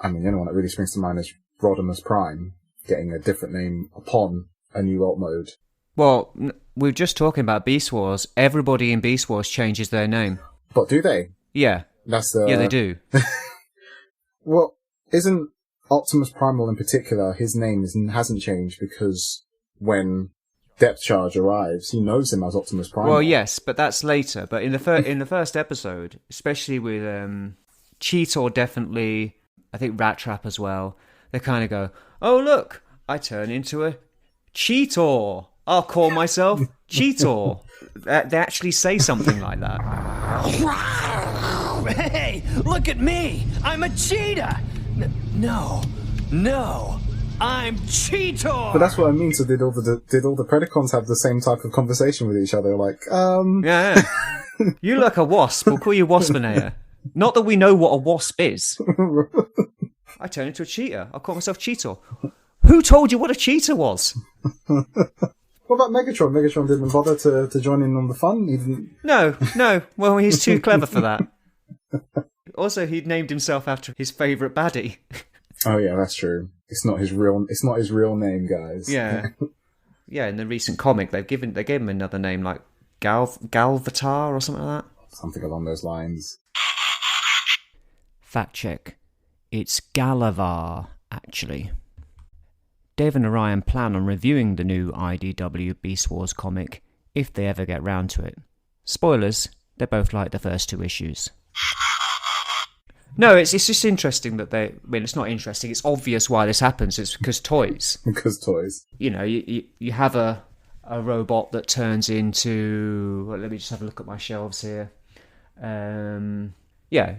I mean, the only one that really springs to mind is Rodimus Prime getting a different name upon a new alt mode. Well, we're just talking about Beast Wars. Everybody in Beast Wars changes their name. But do they? Yeah. Yeah, they do. Well, isn't Optimus Primal in particular, his name hasn't changed because when Depth Charge arrives, he knows him as Optimus Primal. Well, yes, but that's later. But in the first episode, especially with Cheetor, definitely, I think Rat Trap as well, they kind of go, "Oh, look, I turn into a Cheetor. I'll call myself Cheetor." They actually say something like that. Hey, look at me! I'm a cheetah! No, I'm Cheetor! But that's what I mean. So did all the Predacons have the same type of conversation with each other? Like, Yeah. You look a wasp. We'll call you Waspinator. Not that we know what a wasp is. I turn into a cheetah. I'll call myself Cheetor. Who told you what a cheetah was? What about Megatron? Megatron didn't bother to join in on the fun? He didn't... No. Well, he's too clever for that. Also, he'd named himself after his favourite baddie. Oh yeah, that's true. It's not his real name, guys. Yeah. Yeah, in the recent comic, they gave him another name, like Galvatar or something like that. Something along those lines. Fact check. It's Galavar, actually. Dave and Orion plan on reviewing the new IDW Beast Wars comic if they ever get round to it. Spoilers, they both like the first 2 issues. No, it's just interesting that it's not interesting, it's obvious why this happens. It's because toys. Because toys. You have a robot that turns into... Well, let me just have a look at my shelves here. You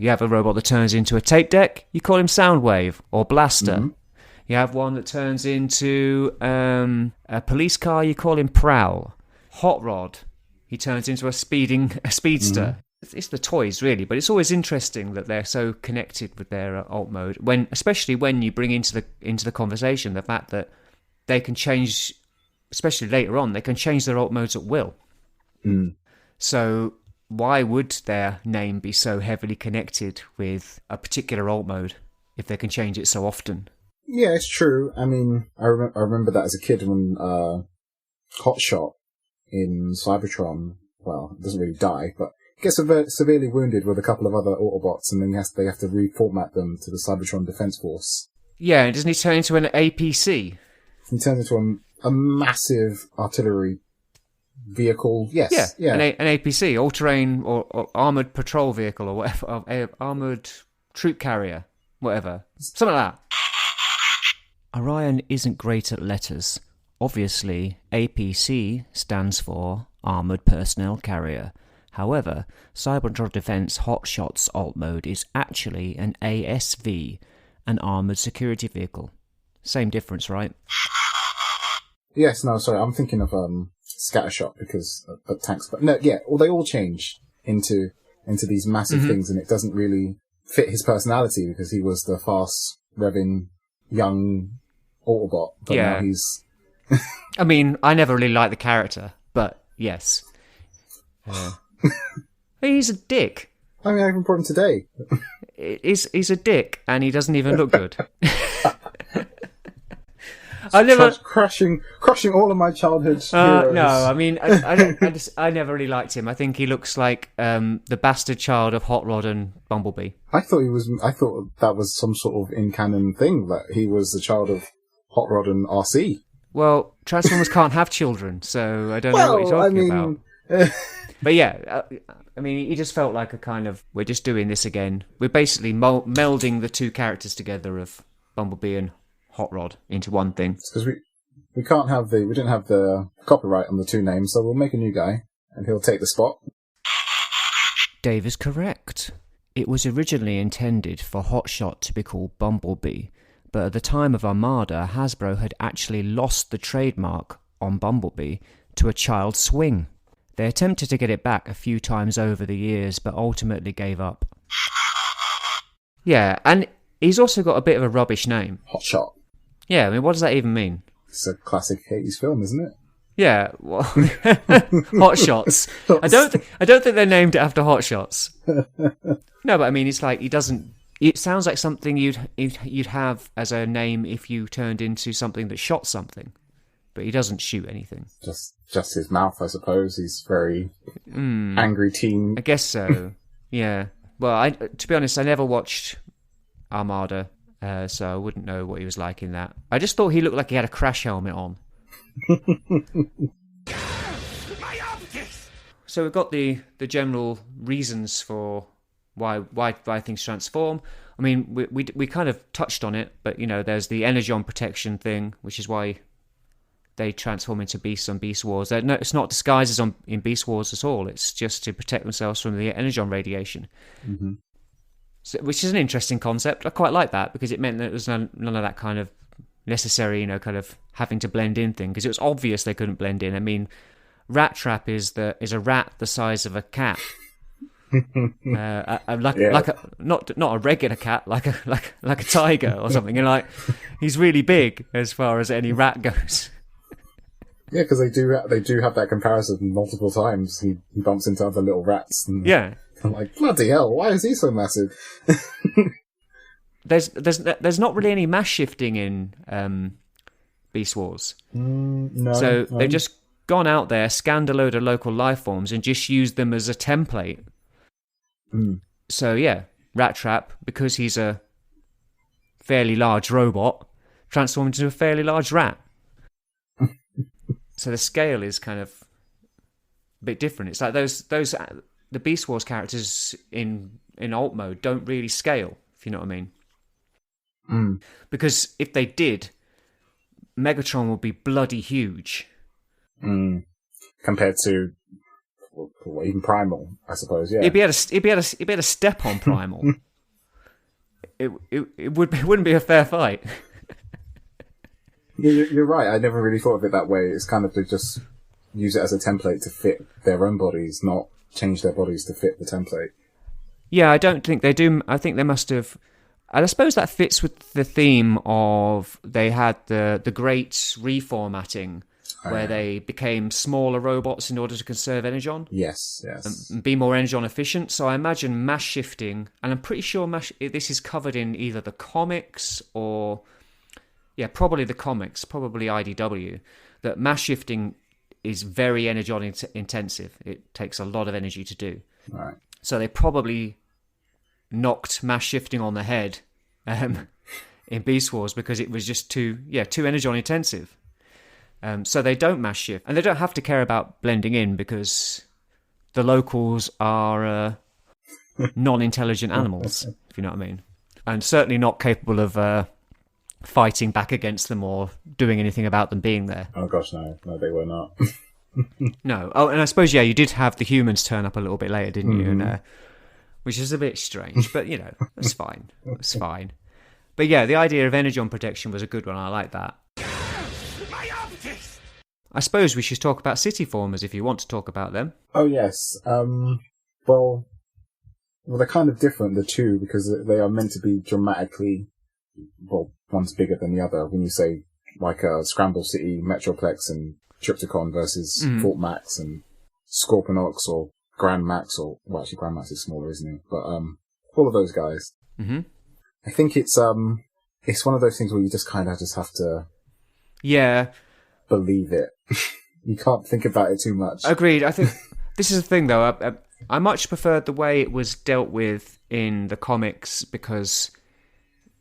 have a robot that turns into a tape deck, you call him Soundwave or Blaster. Mm-hmm. You have one that turns into a police car, you call him Prowl. Hot Rod, he turns into a speedster. Mm-hmm. it's the toys really, but it's always interesting that they're so connected with their alt mode. Especially when you bring into the conversation the fact that they can change, especially later on, they can change their alt modes at will. So why would their name be so heavily connected with a particular alt mode if they can change it so often? Yeah, it's true. I mean, I remember that as a kid when Hotshot in Cybertron, well, doesn't really die, but gets severely wounded with a couple of other Autobots, and then they have to reformat them to the Cybertron Defense Force. Yeah, and doesn't he turn into an APC? He turns into a massive artillery vehicle. Yes, yeah. An APC, all-terrain or armoured patrol vehicle or whatever, armoured troop carrier, whatever. Something like that. Orion isn't great at letters. Obviously, APC stands for Armoured Personnel Carrier. However, Cybertron Defense Hotshot's alt mode is actually an ASV, an Armoured Security Vehicle. Same difference, right? Yes, no, sorry, I'm thinking of Scattershot because of tanks. But no, yeah, they all change into these massive things, and it doesn't really fit his personality because he was the fast, revving, young Autobot. But now he's... I mean, I never really liked the character, but yes. He's a dick. I mean, I even brought him today. He's a dick, and he doesn't even look good. Crushing all of my childhood heroes. No, I mean, I never really liked him. I think he looks like the bastard child of Hot Rod and Bumblebee. I thought that was some sort of in-canon thing, that he was the child of Hot Rod and RC. Well, Transformers can't have children, so I don't know what you're talking about. But yeah, I mean, he just felt like a kind of, we're just doing this again. We're basically melding the two characters together of Bumblebee and Hot Rod into one thing. Because we didn't have the copyright on the two names, so we'll make a new guy, and he'll take the spot. Dave is correct. It was originally intended for Hotshot to be called Bumblebee, but at the time of Armada, Hasbro had actually lost the trademark on Bumblebee to a child swing. They attempted to get it back a few times over the years, but ultimately gave up. Yeah, and he's also got a bit of a rubbish name. Hotshot. Yeah, I mean, what does that even mean? It's a classic 80s film, isn't it? Yeah, well, Hot Shots. I don't think they're named after Hot Shots. No, but I mean, it's like it sounds like something you'd have as a name if you turned into something that shot something, but he doesn't shoot anything. Just his mouth, I suppose. He's very angry teen. I guess so. Yeah. Well, to be honest, I never watched Armada, so I wouldn't know what he was like in that. I just thought he looked like he had a crash helmet on. So we've got the general reasons for why things transform. I mean, we kind of touched on it, but there's the energon protection thing, which is why they transform into beasts on Beast Wars. No, it's not disguises in Beast Wars at all. It's just to protect themselves from the energon radiation. Mm-hmm. So, which is an interesting concept. I quite like that because it meant that there was none of that kind of necessary, kind of having to blend in thing, because it was obvious they couldn't blend in. I mean, Rat Trap is a rat the size of a cat. Not a regular cat, like a tiger or something. And he's really big as far as any rat goes. Yeah, because they do have that comparison multiple times. He bumps into other little rats. And yeah, I'm like, bloody hell! Why is he so massive? There's not really any mass shifting in Beast Wars. No. So they've just gone out there, scanned a load of local life forms, and just used them as a template. So yeah, Rat Trap, because he's a fairly large robot, transformed into a fairly large rat. So the scale is kind of a bit different. It's like the Beast Wars characters in alt mode don't really scale, if you know what I mean. Because if they did, Megatron would be bloody huge. Compared to even Primal, I suppose. Yeah, he'd be able to step on Primal. it wouldn't be a fair fight. Yeah, you're right. I never really thought of it that way. It's kind of to just use it as a template to fit their own bodies, not change their bodies to fit the template. Yeah, I don't think they do. I think they must have. And I suppose that fits with the theme of they had the great reformatting where they became smaller robots in order to conserve energon. Yes. And be more energon efficient. So I imagine mass shifting, and I'm pretty sure this is covered in either the comics or, probably the comics, probably IDW, that mass shifting is very energon intensive. It takes a lot of energy to do. Right. So they probably knocked mass shifting on the head in Beast Wars because it was just too energon intensive. So they don't mass shift, and they don't have to care about blending in because the locals are non-intelligent animals, if you know what I mean, and certainly not capable of fighting back against them or doing anything about them being there. Oh gosh, no, they were not. No. Oh, and I suppose you did have the humans turn up a little bit later, didn't you? And which is a bit strange, but that's fine. It's fine. But yeah, the idea of energon protection was a good one. I like that. I suppose we should talk about city formers if you want to talk about them. Oh yes. Well, they're kind of different, the two, because they are meant to be dramatically. Well, one's bigger than the other. When you say like a Scramble City, Metroplex, and Trypticon versus Fort Max and Scorponok or Grand Max, actually Grand Max is smaller, isn't it? But all of those guys. Mm-hmm. I think it's one of those things where you just kind of just have to believe it. You can't think about it too much. Agreed. I think this is the thing though. I much preferred the way it was dealt with in the comics because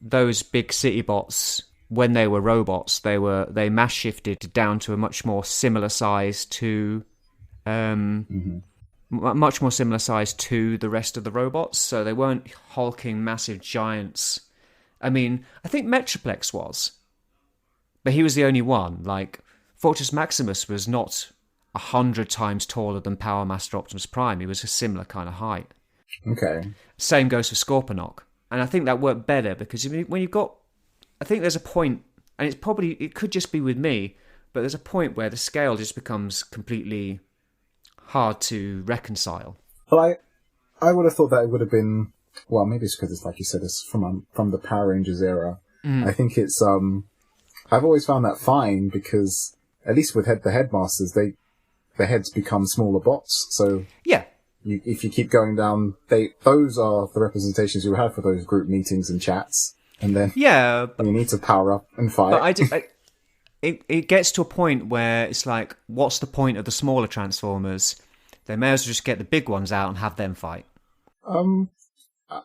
those big city bots, when they were robots, they mass shifted down to a much more similar size to much more similar size to the rest of the robots. So they weren't hulking massive giants. I mean, I think Metroplex was, but he was the only one. Like Fortress Maximus was not 100 times taller than Power Master Optimus Prime. He was a similar kind of height. Okay. Same goes for Scorponok. And I think that worked better because when you've got... I think there's a point, and it could just be with me, but there's a point where the scale just becomes completely hard to reconcile. Well, I would have thought that it would have been... Well, maybe it's because it's like you said, it's from the Power Rangers era. I think it's... I've always found that fine because, at least with the headmasters, the heads become smaller bots. So yeah. If you keep going down, those are the representations you have for those group meetings and chats, and then you need to power up and fight. But it gets to a point where it's like, what's the point of the smaller Transformers? They may as well just get the big ones out and have them fight.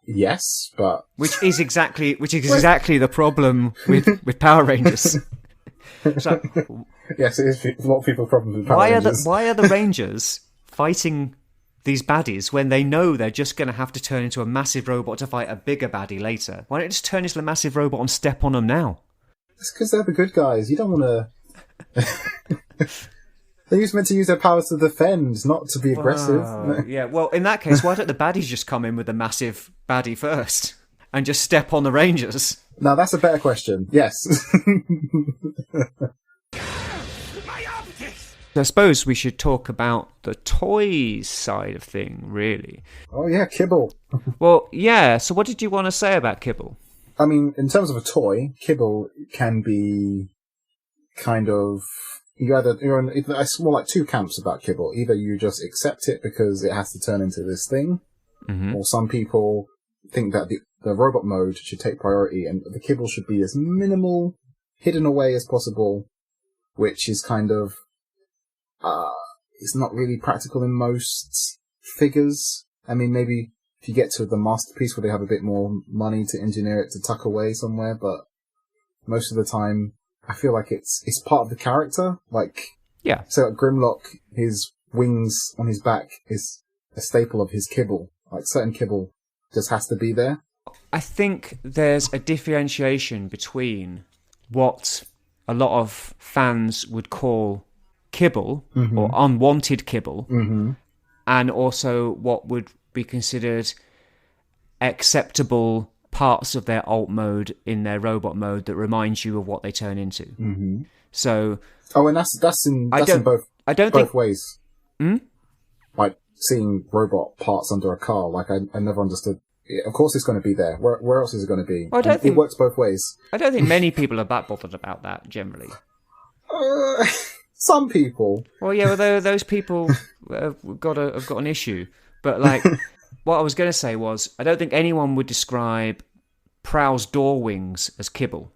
Yes, but which is exactly the problem with Power Rangers. It's like, yes, it is a lot of people's problems with Power Rangers. Why are the Rangers fighting these baddies when they know they're just going to have to turn into a massive robot to fight a bigger baddie later? Why don't you just turn into a massive robot and step on them now? It's because they're the good guys. You don't want to... They're just meant to use their powers to defend, not to be aggressive. Yeah, well, in that case, why don't the baddies just come in with a massive baddie first and just step on the Rangers? Now, that's a better question. Yes. I suppose we should talk about the toys side of thing, really. Oh, yeah, Kibble. Well, yeah, so what did you want to say about Kibble? I mean, in terms of a toy, Kibble can be kind of... It's more like two camps about Kibble. Either you just accept it because it has to turn into this thing, or some people think that the robot mode should take priority and the Kibble should be as minimal, hidden away as possible, which is kind of... it's not really practical in most figures. I mean, maybe if you get to the masterpiece where they have a bit more money to engineer it to tuck away somewhere, but most of the time, I feel like it's part of the character. Like, yeah. So like Grimlock, his wings on his back is a staple of his Kibble. Like certain Kibble just has to be there. I think there's a differentiation between what a lot of fans would call kibble or unwanted kibble, and also what would be considered acceptable parts of their alt mode in their robot mode that reminds you of what they turn into. So, and that's in both ways. Like seeing robot parts under a car. Like, I never understood. Of course it's going to be there. Where else is it going to be? Well, it works both ways. I don't think many people are that bothered about that, generally. Some people. Well, yeah, well, those people have got an issue. But, like, what I was going to say was, I don't think anyone would describe Prowl's door wings as kibble.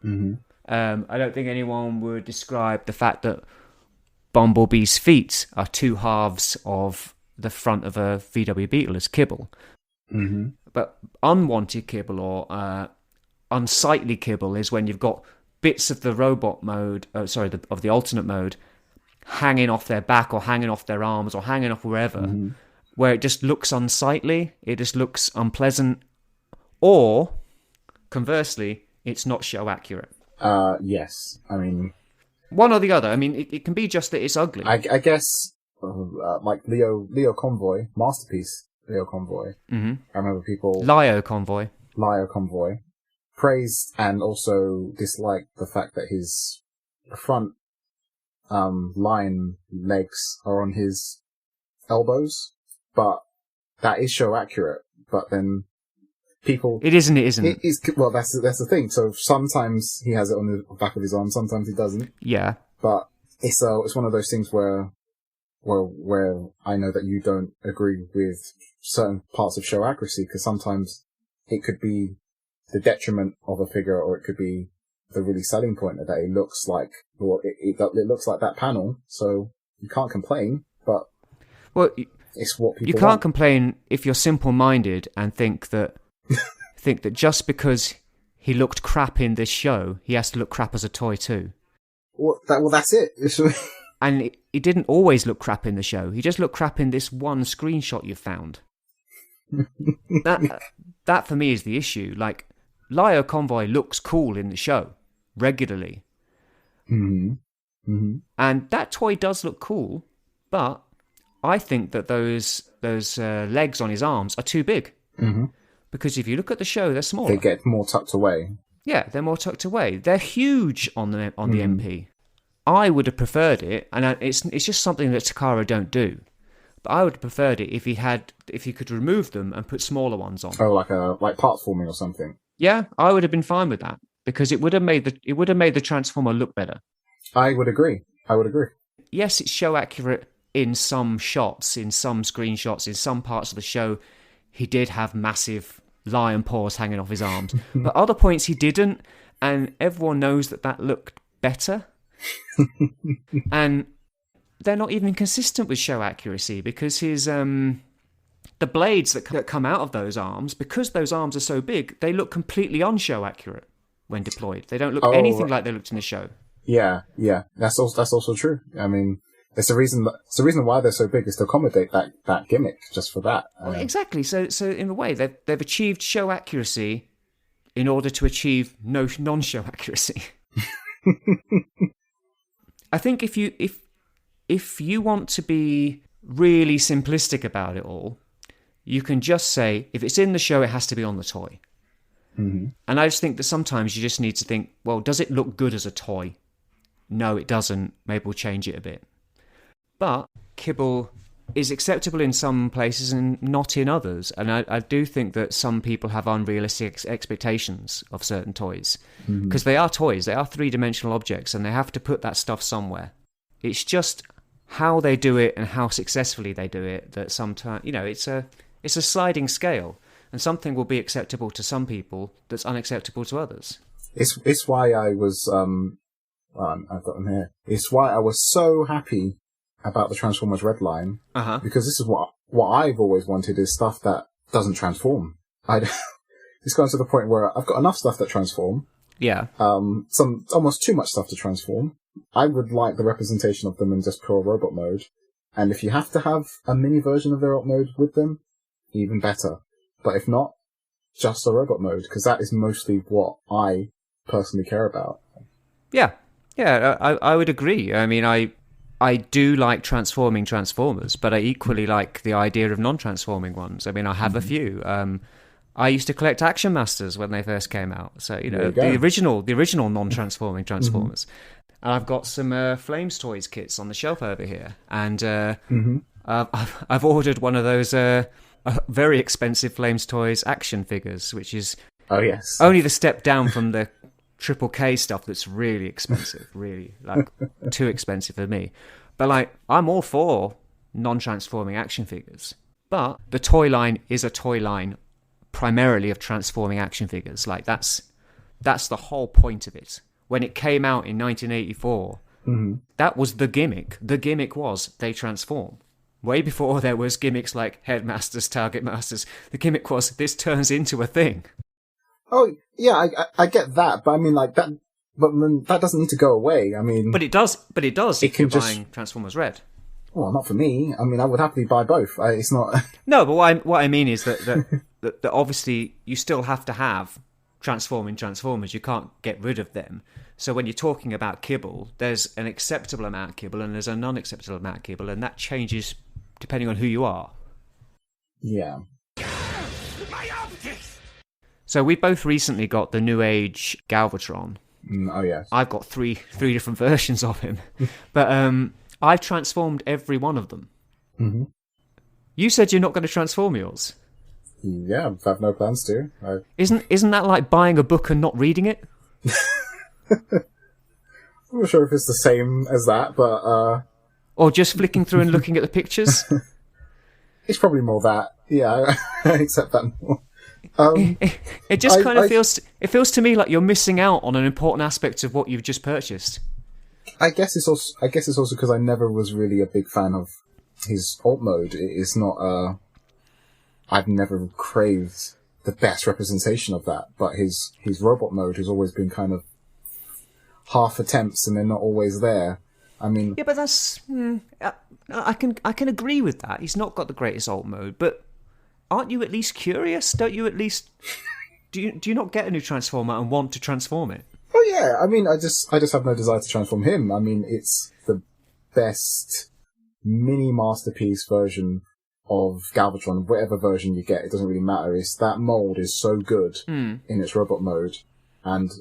Mm-hmm. I don't think anyone would describe the fact that Bumblebee's feet are two halves of the front of a VW Beetle as kibble. Mm-hmm. But unwanted kibble or unsightly kibble is when you've got bits of the robot mode, of the alternate mode, hanging off their back or hanging off their arms or hanging off wherever, where it just looks unsightly, it just looks unpleasant, or, conversely, it's not show accurate. Yes. I mean... One or the other. I mean, it can be just that it's ugly. I guess, like Leo Convoy, Masterpiece Leo Convoy. Mm-hmm. I remember people... Lio Convoy, praised and also disliked the fact that his front lion legs are on his elbows, but that is show accurate. But then people... It isn't, it isn't. Well, that's the thing. So sometimes he has it on the back of his arm, sometimes he doesn't. Yeah. But it's one of those things where I know that you don't agree with certain parts of show accuracy, because sometimes it could be the detriment of a figure, or it could be the really selling point that it looks like, well, it looks like that panel, so you can't complain, but it's what people You can't complain if you're simple-minded and think that just because he looked crap in this show, he has to look crap as a toy too. Well, that's it. And he didn't always look crap in the show. He just looked crap in this one screenshot you found. That for me is the issue. Like, Lio Convoy looks cool in the show regularly. Mm-hmm. Mm-hmm. And that toy does look cool, but I think that those legs on his arms are too big. Mm-hmm. Because if you look at the show, they're smaller. They get more tucked away. Yeah, they're more tucked away. They're huge on the MP. I would have preferred it, and it's just something that Takara don't do. But I would have preferred it if he could remove them and put smaller ones on. Oh, like parts forming or something. Yeah, I would have been fine with that, because it would have made the Transformer look better. I would agree. Yes, it's show accurate in some shots, in some screenshots, in some parts of the show. He did have massive lion paws hanging off his arms, but other points he didn't, and everyone knows that looked better. And they're not even consistent with show accuracy, because his the blades that come out of those arms, because those arms are so big, they look completely unshow accurate when deployed. They don't look anything like they looked in the show. Yeah. That's also true. I mean, it's the reason why they're so big is to accommodate that gimmick, just for that. Well, exactly. So in a way, they've achieved show accuracy in order to achieve non-show accuracy. I think if you want to be really simplistic about it all, you can just say, if it's in the show, it has to be on the toy. Mm-hmm. And I just think that sometimes you just need to think, well, does it look good as a toy? No, it doesn't. Maybe we'll change it a bit. But kibble is acceptable in some places and not in others. And I do think that some people have unrealistic expectations of certain toys. Because they are toys, they are three-dimensional objects, and they have to put that stuff somewhere. It's just how they do it and how successfully they do it that sometimes, it's a sliding scale. And something will be acceptable to some people that's unacceptable to others. It's why I was, I've got them here. It's why I was so happy about the Transformers Red line, because this is what I've always wanted, is stuff that doesn't transform. It's gone to the point where I've got enough stuff that transform. Yeah. Some almost too much stuff to transform. I would like the representation of them in just pure robot mode, and if you have to have a mini version of their robot mode with them, even better. But if not, just a robot mode, because that is mostly what I personally care about. Yeah, I would agree. I mean, I do like transforming Transformers, but I equally like the idea of non-transforming ones. I mean, I have a few. I used to collect Action Masters when they first came out. So, the original non-transforming Transformers. And I've got some Flames Toys kits on the shelf over here. And I've ordered one of those very expensive Flames Toys action figures, which is only the step down from the Triple K stuff that's really expensive, really like too expensive for me. But like, I'm all for non-transforming action figures, but the toy line is a toy line primarily of transforming action figures. Like that's the whole point of it. When it came out in 1984, that was the gimmick. The gimmick was they transform. Way before there was gimmicks like Headmasters, Target Masters, the gimmick was this turns into a thing. Oh, yeah, I get that, but I mean, like, that doesn't need to go away. I mean... But it does if you're buying Transformers Red. Well, not for me. I mean, I would happily buy both. It's not... No, but what I mean is that obviously you still have to have transforming Transformers. You can't get rid of them. So when you're talking about kibble, there's an acceptable amount of kibble and there's a non-acceptable amount of kibble, and that changes depending on who you are. Yeah. My optics! So we both recently got the New Age Galvatron. Oh, yes. I've got three different versions of him. But I've transformed every one of them. Mm-hmm. You said you're not going to transform yours. Yeah, I have no plans to. Isn't that like buying a book and not reading it? I'm not sure if it's the same as that, but... Or just flicking through and looking at the pictures? It's probably more that. Yeah, I accept that more. It just kind of feels... It feels to me like you're missing out on an important aspect of what you've just purchased. I guess it's also because I never was really a big fan of his alt mode. It's not... I've never craved the best representation of that, but his robot mode has always been kind of half attempts and they're not always there. I mean... Yeah, but that's... I can agree with that. He's not got the greatest alt mode, but aren't you at least curious? Don't you at least... Do you not get a new Transformer and want to transform it? Oh yeah, I mean, I just have no desire to transform him. I mean, it's the best mini masterpiece version of Galvatron, whatever version you get, it doesn't really matter. That mold is so good in its robot mode, and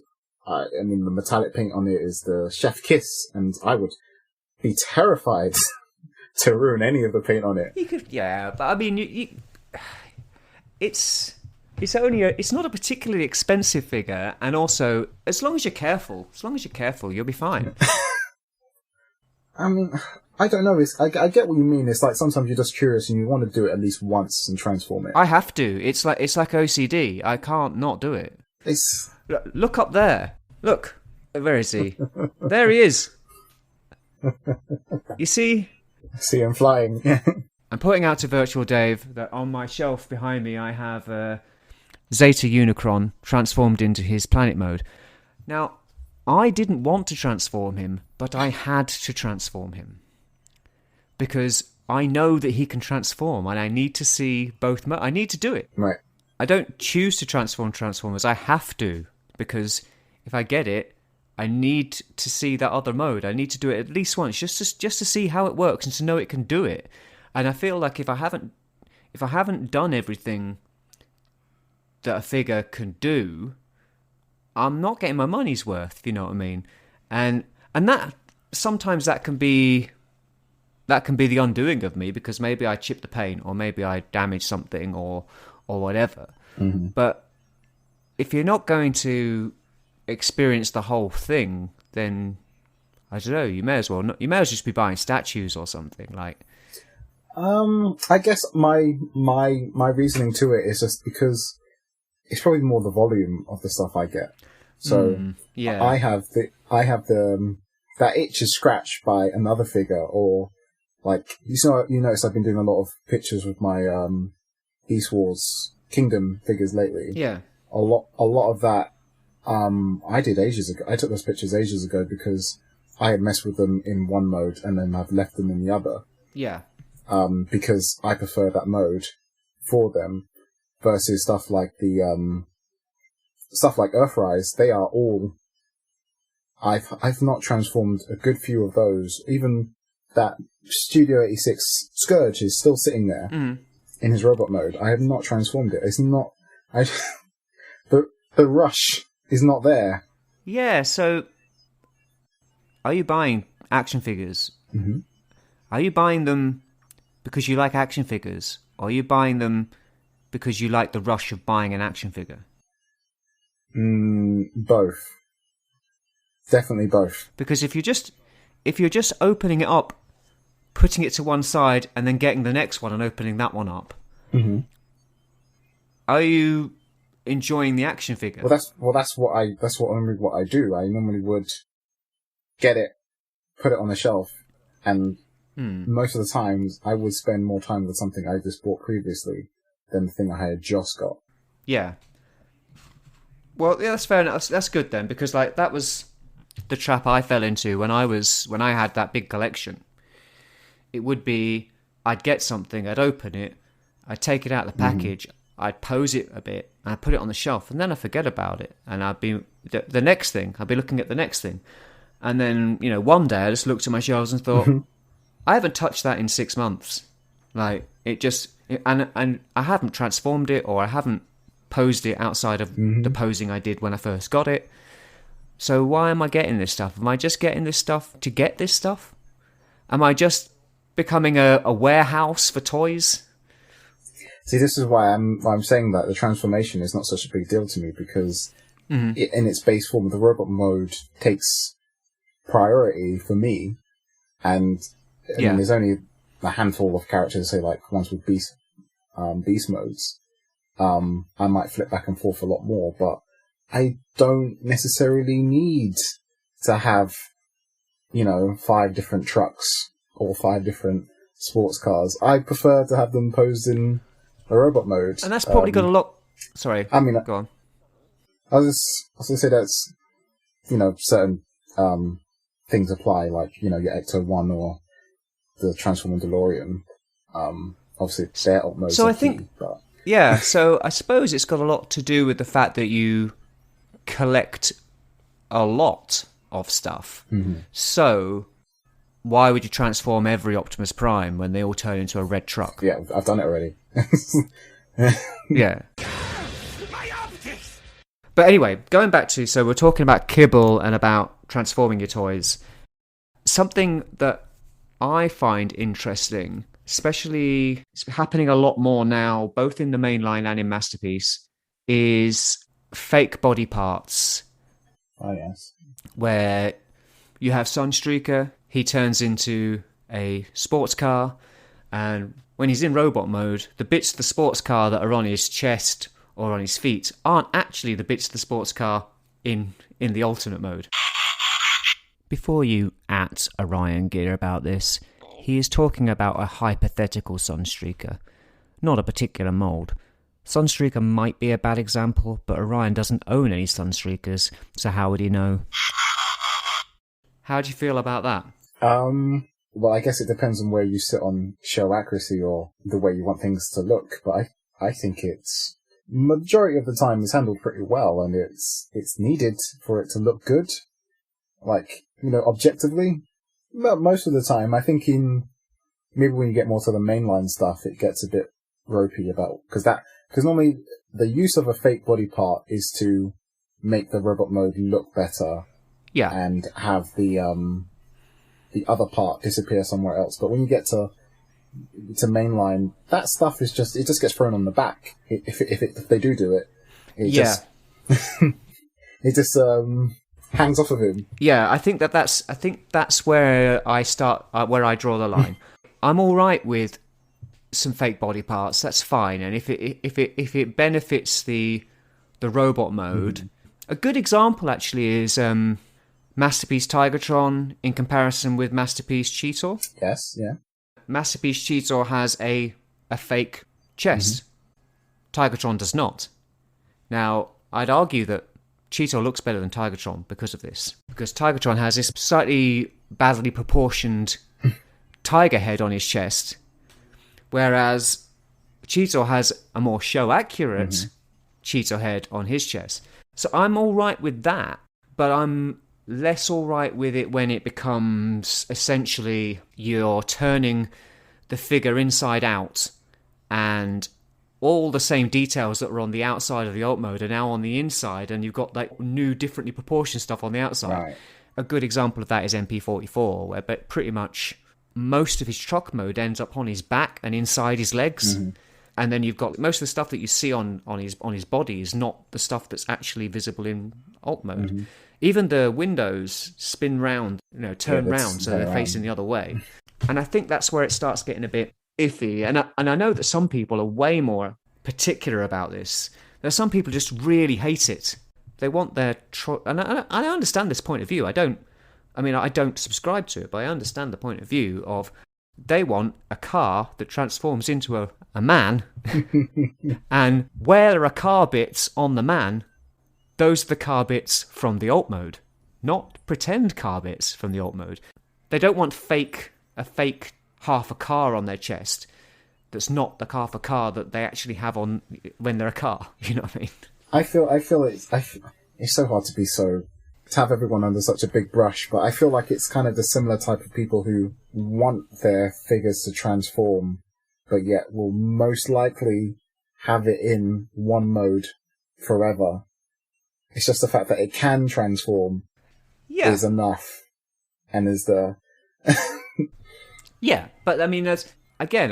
I mean, the metallic paint on it is the Chef Kiss, and I would be terrified to ruin any of the paint on it. You could, yeah, but I mean, it's not a particularly expensive figure, and also, as long as you're careful, you'll be fine. I mean, I don't know. I get what you mean. It's like sometimes you're just curious and you want to do it at least once and transform it. I have to. It's like OCD. I can't not do it. Look up there. Look. Where is he? There he is. You see? I see him flying. I'm pointing out to Virtual Dave that on my shelf behind me I have Zeta Unicron transformed into his planet mode. Now, I didn't want to transform him, but I had to transform him. Because I know that he can transform, and I need to see both I need to do it. Right. I don't choose to transform Transformers, I have to. Because if I get it, I need to see that other mode. I need to do it at least once, just to see how it works and to know it can do it. And I feel like if I haven't done everything that a figure can do, I'm not getting my money's worth, if you know what I mean. And that sometimes that can be the undoing of me, because maybe I chip the paint or maybe I damage something or whatever. Mm-hmm. But if you're not going to experience the whole thing, then I don't know, you may as well just be buying statues or something like. I guess my reasoning to it is just because it's probably more the volume of the stuff I get. So yeah, I have the that itch is scratched by another figure, or like you notice I've been doing a lot of pictures with my Beast Wars Kingdom figures lately. Yeah, a lot of that I did ages ago. I took those pictures ages ago because I had messed with them in one mode and then I've left them in the other. Yeah. Because I prefer that mode for them versus stuff like Earthrise. They are all. I've not transformed a good few of those. Even that Studio 86 Scourge is still sitting there in his robot mode. I have not transformed it. It's not. The rush is not there. Yeah. So, are you buying action figures? Mm-hmm. Are you buying them because you like action figures, or are you buying them because you like the rush of buying an action figure? Both. Definitely both. Because if you're just opening it up, putting it to one side, and then getting the next one and opening that one up, are you enjoying the action figure? That's normally what I do. I normally would get it, put it on the shelf, and most of the times I would spend more time with something I just bought previously than the thing I had just got. Yeah. Well, yeah, that's fair enough. That's good then, because like that was the trap I fell into when I had that big collection. It would be, I'd get something, I'd open it, I'd take it out of the package, I'd pose it a bit, and I'd put it on the shelf, and then I'd forget about it, and I'd be the next thing. I'd be looking at the next thing, and then one day I just looked at my shelves and thought, I haven't touched that in 6 months. Like and I haven't transformed it, or I haven't posed it outside of the posing I did when I first got it. So why am I getting this stuff? Am I just getting this stuff to get this stuff? Am I just becoming a warehouse for toys? See, this is why I'm saying that the transformation is not such a big deal to me, because in its base form, the robot mode takes priority for me, and I mean, there's only a handful of characters, say like ones with beast modes. I might flip back and forth a lot more, but I don't necessarily need to have 5 different trucks or 5 different sports cars. I prefer to have them posed in a robot mode. And that's probably got a lot... Sorry, I mean, go on. I was going to say that's, certain things apply, like, your Ecto 1 or the Transformer DeLorean. Obviously, their alt modes are key, but... Yeah, so I suppose it's got a lot to do with the fact that you collect a lot of stuff. So why would you transform every Optimus Prime when they all turn into a red truck? Yeah, I've done it already. Yeah. But anyway, going back to, so we're talking about kibble and about transforming your toys. Something that I find interesting, especially it's happening a lot more now, both in the mainline and in Masterpiece, is fake body parts. Oh, yes. Where you have Sunstreaker, he turns into a sports car, and when he's in robot mode, the bits of the sports car that are on his chest or on his feet aren't actually the bits of the sports car in the alternate mode. Before you at Orion Ghia about this, he is talking about a hypothetical Sunstreaker, not a particular mould. Sunstreaker might be a bad example, but Orion doesn't own any Sunstreakers, so how would he know? How do you feel about that? Well, I guess it depends on where you sit on show accuracy or the way you want things to look, but I think it's majority of the time is handled pretty well, and it's needed for it to look good. Like, objectively, but most of the time, I think maybe when you get more to the mainline stuff, it gets a bit ropey because normally the use of a fake body part is to make the robot mode look better. Yeah. And have the other part disappear somewhere else. But when you get to mainline, that stuff is it just gets thrown on the back. If they do it, it just hangs off of him. Yeah, I think that's where I start, where I draw the line. I'm all right with some fake body parts. That's fine, and if it benefits the robot mode, a good example actually is Masterpiece Tigertron in comparison with Masterpiece Cheetor. Yes, yeah. Masterpiece Cheetor has a fake chest. Tigertron does not. Now, I'd argue that Cheetor looks better than Tigertron because of this. Because Tigertron has this slightly badly proportioned tiger head on his chest, whereas Cheetor has a more show-accurate Cheetor head on his chest. So I'm all right with that, but I'm less all right with it when it becomes essentially you're turning the figure inside out and all the same details that were on the outside of the alt mode are now on the inside, and you've got like new differently proportioned stuff on the outside. Right. A good example of that is MP44, where but pretty much most of his truck mode ends up on his back and inside his legs. And then you've got most of the stuff that you see on his body is not the stuff that's actually visible in alt mode. Even the windows spin round, turn round, so they're facing the other way. And I think that's where it starts getting a bit iffy. And I know that some people are way more particular about this. There's some people just really hate it. They want their and I understand this point of view. I don't subscribe to it, but I understand the point of view of they want a car that transforms into a man, and where there are car bits on the man, those are the car bits from the alt mode, not pretend car bits from the alt mode. They don't want a fake half a car on their chest that's not the half a car that they actually have on when they're a car. You know what I mean? I feel it's so hard to have everyone under such a big brush, but I feel like it's kind of the similar type of people who want their figures to transform, but yet will most likely have it in one mode forever. It's just the fact that it can transform is enough, and is the... Yeah, but I mean, I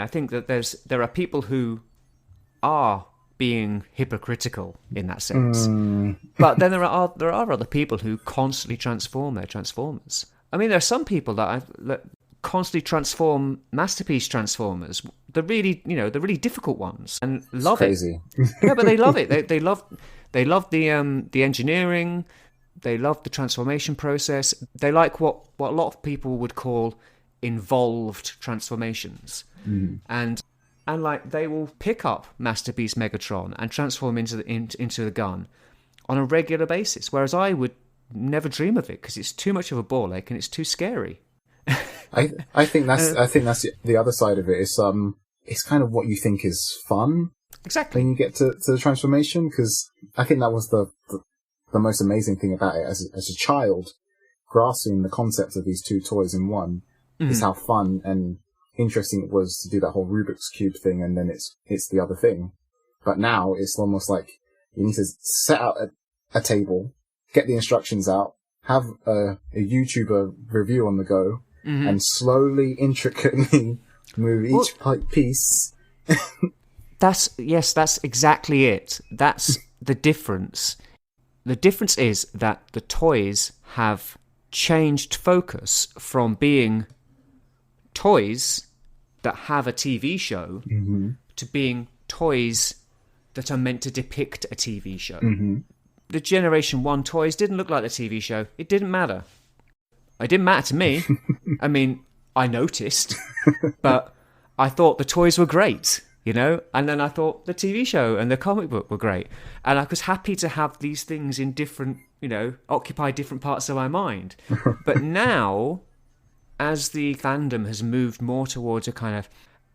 think that there are people who are being hypocritical in that sense. But then there are other people who constantly transform their Transformers. I mean, there are some people that constantly transform Masterpiece Transformers, the really difficult ones, and love it. Yeah, but they love it. They love the engineering. They love the transformation process. They like what a lot of people would call involved transformations, and like they will pick up Masterpiece Megatron and transform into the gun on a regular basis, whereas I would never dream of it because it's too much of a ball ache and it's too scary. I think that's the other side of it. It's kind of what you think is fun. Exactly. When you get to the transformation, because I think that was the most amazing thing about it as a child, grasping the concept of these two toys in one, is how fun and interesting it was to do that whole Rubik's Cube thing, and then it's the other thing. But now it's almost like you need to set out a table, get the instructions out, have a YouTuber review on the go, and slowly, intricately move each piece. That's exactly it. That's the difference. The difference is that the toys have changed focus from being toys that have a TV show to being toys that are meant to depict a TV show. The Generation 1 toys didn't look like the TV show. It didn't matter. It didn't matter to me. I mean, I noticed, but I thought the toys were great, and then I thought the TV show and the comic book were great. And I was happy to have these things in different, occupy different parts of my mind. But now, as the fandom has moved more towards a kind of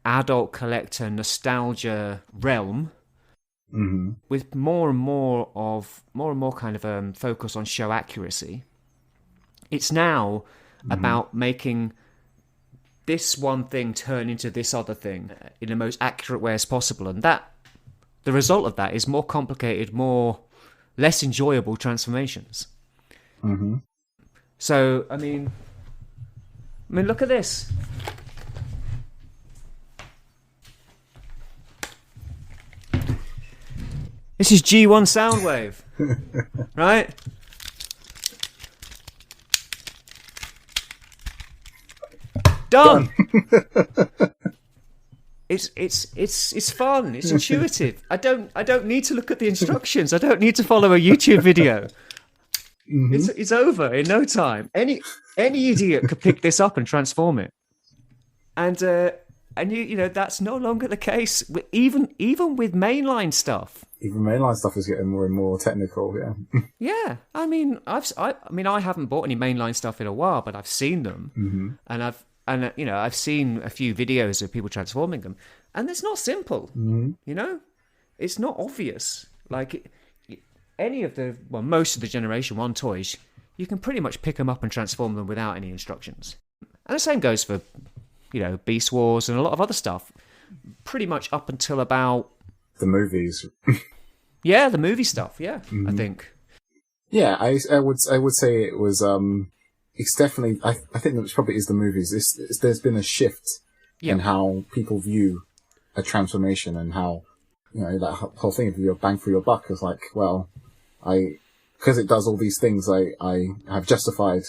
adult collector nostalgia realm, with more and more kind of focus on show accuracy, it's now about making this one thing turn into this other thing in the most accurate way as possible, and that the result of that is more complicated, less enjoyable transformations. So, I mean, look at this. This is G1 Soundwave, right? Done. It's fun. It's intuitive. I don't need to look at the instructions. I don't need to follow a YouTube video. It's over in no time. Any idiot could pick this up and transform it. And that's no longer the case. Even with mainline stuff. Even mainline stuff is getting more and more technical. Yeah. Yeah. I mean, I haven't bought any mainline stuff in a while, but I've seen them, and I've seen a few videos of people transforming them, and it's not simple. It's not obvious. Like most of the Generation 1 toys, you can pretty much pick them up and transform them without any instructions. And the same goes for, Beast Wars and a lot of other stuff. Pretty much up until about the movies. Yeah, the movie stuff. Yeah, I think. Yeah, I would say it was it's definitely, I think that probably is the movies. There's been a shift in how people view a transformation and how, that whole thing of your bang for your buck is like, well, because it does all these things, I have justified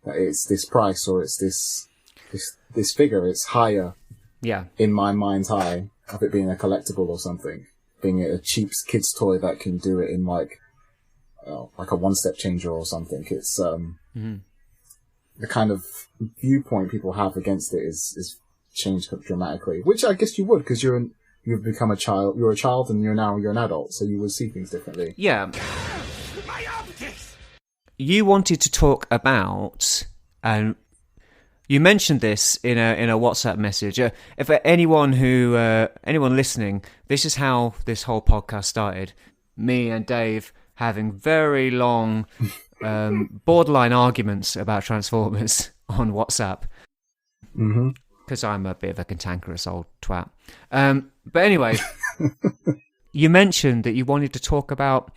that it's this price or it's this figure. It's higher in my mind's eye of it being a collectible or something, being a cheap kid's toy that can do it in like a one-step changer or something. It's the kind of viewpoint people have against it is changed dramatically, which I guess you would, because you've become a child. You're a child and you're an adult, so you would see things differently. Yeah. You wanted to talk about, and you mentioned this in a WhatsApp message. If anyone listening, this is how this whole podcast started. Me and Dave having very long, borderline arguments about Transformers on WhatsApp. Mm-hmm. Because I'm a bit of a cantankerous old twat. But anyway, you mentioned that you wanted to talk about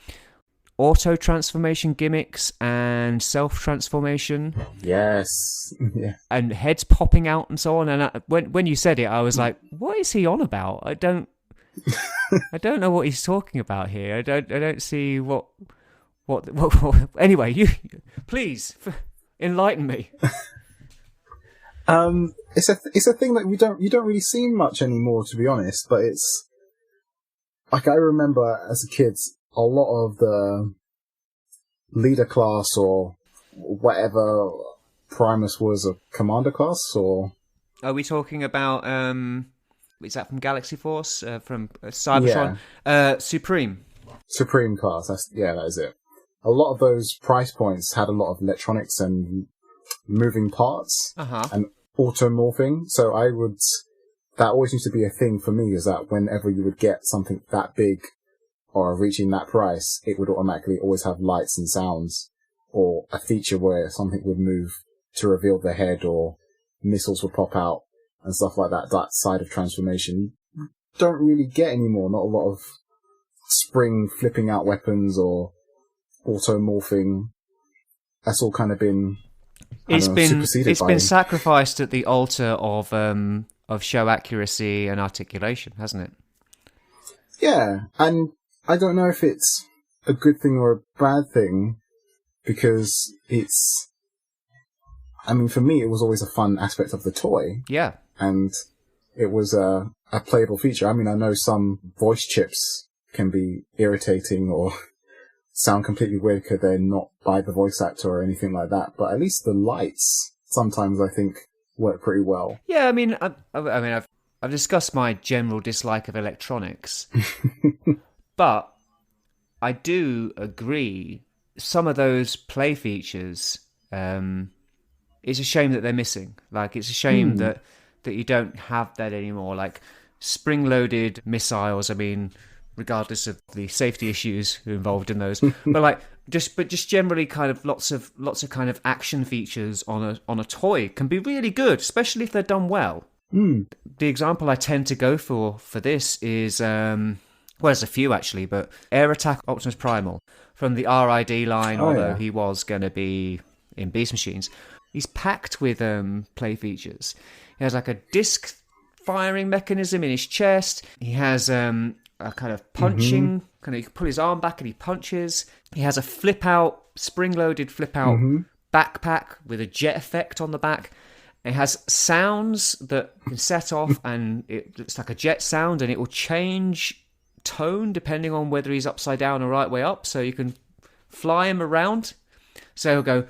auto-transformation gimmicks and self-transformation. Yes. Yeah. And heads popping out and so on. And when you said it, I was like, what is he on about? I don't know what he's talking about here. I don't see what anyway, you please enlighten me. It's a thing that you don't really see much anymore, to be honest, but it's like, I remember as a kid, a lot of the leader class or whatever Primus was, a commander class, or... Are we talking about, is that from Galaxy Force, from Cybertron? Yeah. Supreme class, that is it. A lot of those price points had a lot of electronics and moving parts and automorphing. So that always used to be a thing for me, is that whenever you would get something that big or reaching that price, it would automatically always have lights and sounds, or a feature where something would move to reveal the head, or missiles would pop out and stuff like that. That side of transformation you don't really get anymore. Not a lot of spring flipping out weapons or automorphing. That's all kind of been superseded by... been sacrificed at the altar of show accuracy and articulation, hasn't it? Yeah, and I don't know if it's a good thing or a bad thing, because for me, it was always a fun aspect of the toy. Yeah. And it was a playable feature. I know some voice chips can be irritating or sound completely weird because they're not by the voice actor or anything like that, but at least the lights sometimes, I think, work pretty well. Yeah, I've discussed my general dislike of electronics, but I do agree some of those play features, it's a shame that they're missing. Like, it's a shame that you don't have that anymore. Like, spring-loaded missiles, regardless of the safety issues involved in those, but just generally kind of lots of kind of action features on a toy can be really good, especially if they're done well. The example I tend to go for this is there's a few actually, but Air Attack Optimus Primal from the RID line, although he was going to be in Beast Machines. He's packed with play features. He has like a disc firing mechanism in his chest. He has a kind of punching, kind of, you can pull his arm back and he punches. He has a spring-loaded flip-out backpack with a jet effect on the back. It has sounds that can set off, and it's like a jet sound, and it will change tone depending on whether he's upside down or right way up, so you can fly him around. So he'll go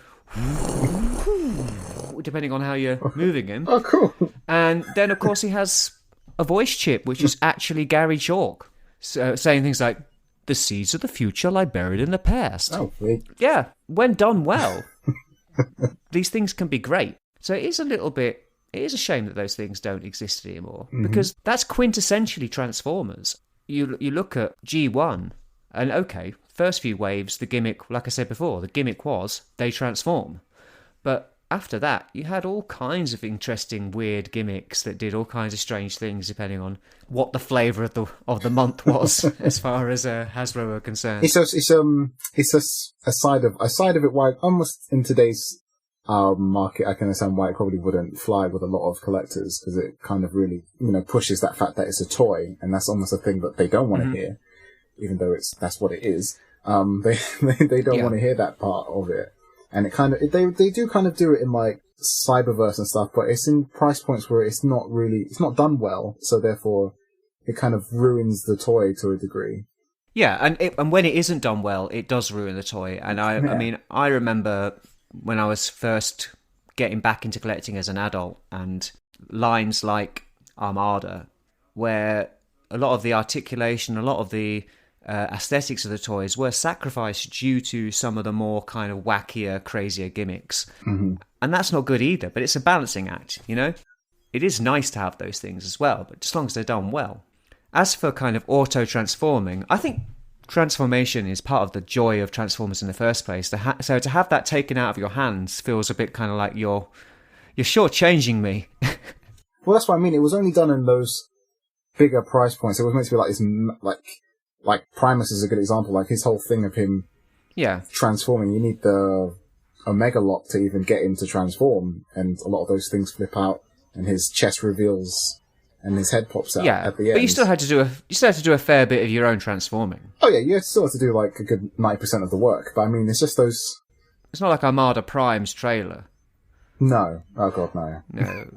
depending on how you're moving him. Oh, cool. And then, of course, he has a voice chip, which is actually Gary Chalk, so, saying things like, "The seeds of the future lie buried in the past." Oh, wait. Yeah, when done well, these things can be great. So it is a shame that those things don't exist anymore, because that's quintessentially Transformers. You look at G1, and okay, first few waves, the gimmick, like I said before, the gimmick was they transform. But after that, you had all kinds of interesting, weird gimmicks that did all kinds of strange things depending on what the flavour of the month was, as far as Hasbro were concerned. It's a side of it. Why almost in today's market, I can understand why it probably wouldn't fly with a lot of collectors, because it kind of really, pushes that fact that it's a toy, and that's almost a thing that they don't want to hear, even though that's what it is. They don't want to hear that part of it. And it kind of, they do kind of do it in like Cyberverse and stuff, but it's in price points where it's not done well, so therefore it kind of ruins the toy to a degree. Yeah, and when it isn't done well, it does ruin the toy. And I mean, I remember when I was first getting back into collecting as an adult, and lines like Armada, where a lot of the articulation, a lot of the aesthetics of the toys were sacrificed due to some of the more kind of wackier, crazier gimmicks. Mm-hmm. And that's not good either, but it's a balancing act, It is nice to have those things as well, but as long as they're done well. As for kind of auto-transforming, I think transformation is part of the joy of Transformers in the first place. So to have that taken out of your hands feels a bit kind of like you're shortchanging me. Well, that's what I mean. It was only done in those bigger price points. It was meant to be like this, like Primus is a good example. Like his whole thing of him, transforming. You need the Omega Lock to even get him to transform, and a lot of those things flip out, and his chest reveals, and his head pops out at the end. But you still had to do a fair bit of your own transforming. Oh yeah, you still have to do like a good 90% of the work. But I mean, it's just those. It's not like Armada Prime's trailer. No. Oh god, no.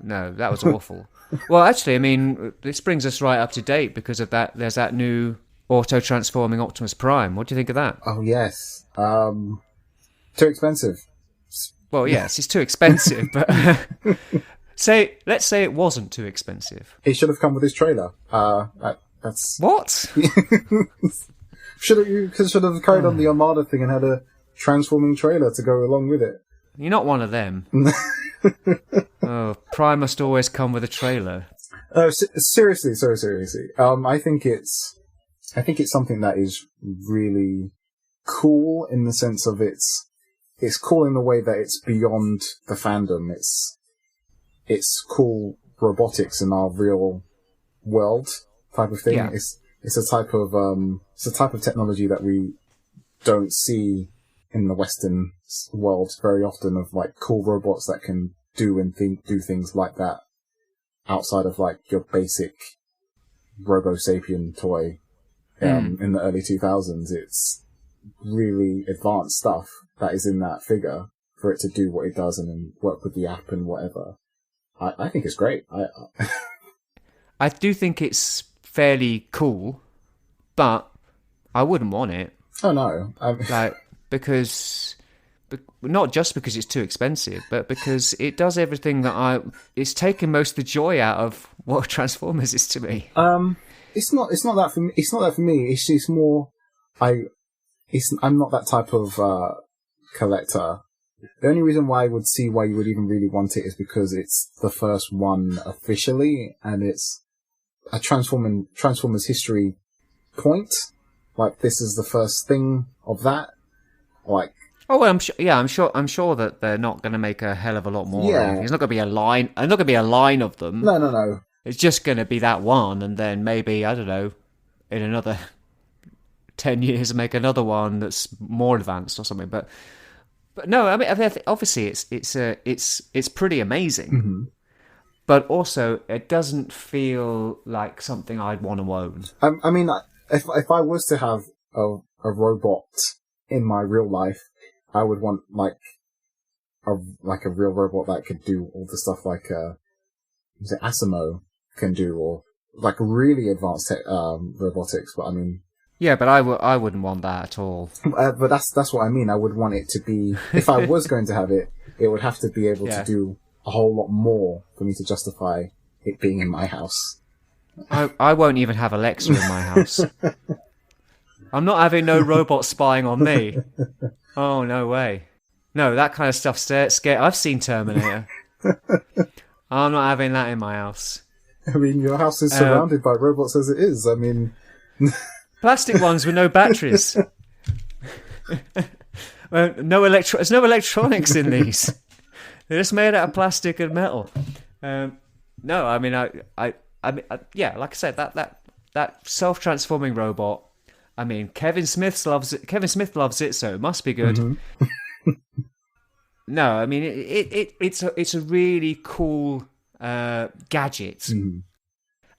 No, that was awful. Well, actually, I mean, this brings us right up to date because of that. There's that new auto-transforming Optimus Prime. What do you think of that? Oh yes. Too expensive. Well, yes, it's too expensive, but let's say it wasn't too expensive. It should have come with his trailer. That's what? should have carried on the Armada thing and had a transforming trailer to go along with it. You're not one of them. Prime must always come with a trailer. Seriously. I think it's something that is really cool in the sense of it's cool in the way that it's beyond the fandom. It's cool robotics in our real world type of thing. Yeah. It's a type of technology that we don't see in the Western world very often, of like cool robots that can do things like that outside of like your basic Robo Sapien toy. In the early 2000s, it's really advanced stuff that is in that figure for it to do what it does and then work with the app and whatever. I think it's great. I do think it's fairly cool, but I wouldn't want it. Oh no. Because not just because it's too expensive, but because it does everything it's taken most of the joy out of what Transformers is to me. It's not that for me. It's not that for me. It's just more. I'm not that type of collector. The only reason why I would see why you would even really want it is because it's the first one officially, and it's a Transformers history point. Like this is the first thing of that. Like. Oh well, I'm sure that they're not going to make a hell of a lot more. Yeah. There's not going to be a line. There's not going to be a line of them. No. It's just going to be that one, and then maybe, I don't know, in another 10 years make another one that's more advanced or something. But no, I mean, obviously it's pretty amazing. Mm-hmm. But also, it doesn't feel like something I'd want to own. I mean, if I was to have a robot in my real life, I would want like a real robot that could do all the stuff like was it Asimo can do, or like really advanced robotics. But I mean, yeah, but I wouldn't want that at all. But that's what I mean. I would want it to be, if I was going to have it, it would have to be able to do a whole lot more for me to justify it being in my house. I won't even have Alexa in my house. I'm not having no robot spying on me. Oh, no way. No, that kind of stuff scares. I've seen Terminator. I'm not having that in my house. I mean, your house is surrounded by robots as it is. I mean... Plastic ones with no batteries. Well, there's no electronics in these. They're just made out of plastic and metal. No, I mean, yeah, like I said, that self-transforming robot. I mean, Kevin Smith loves it. Kevin Smith loves it, so it must be good. Mm-hmm. No, I mean it's a really cool gadget, Mhm.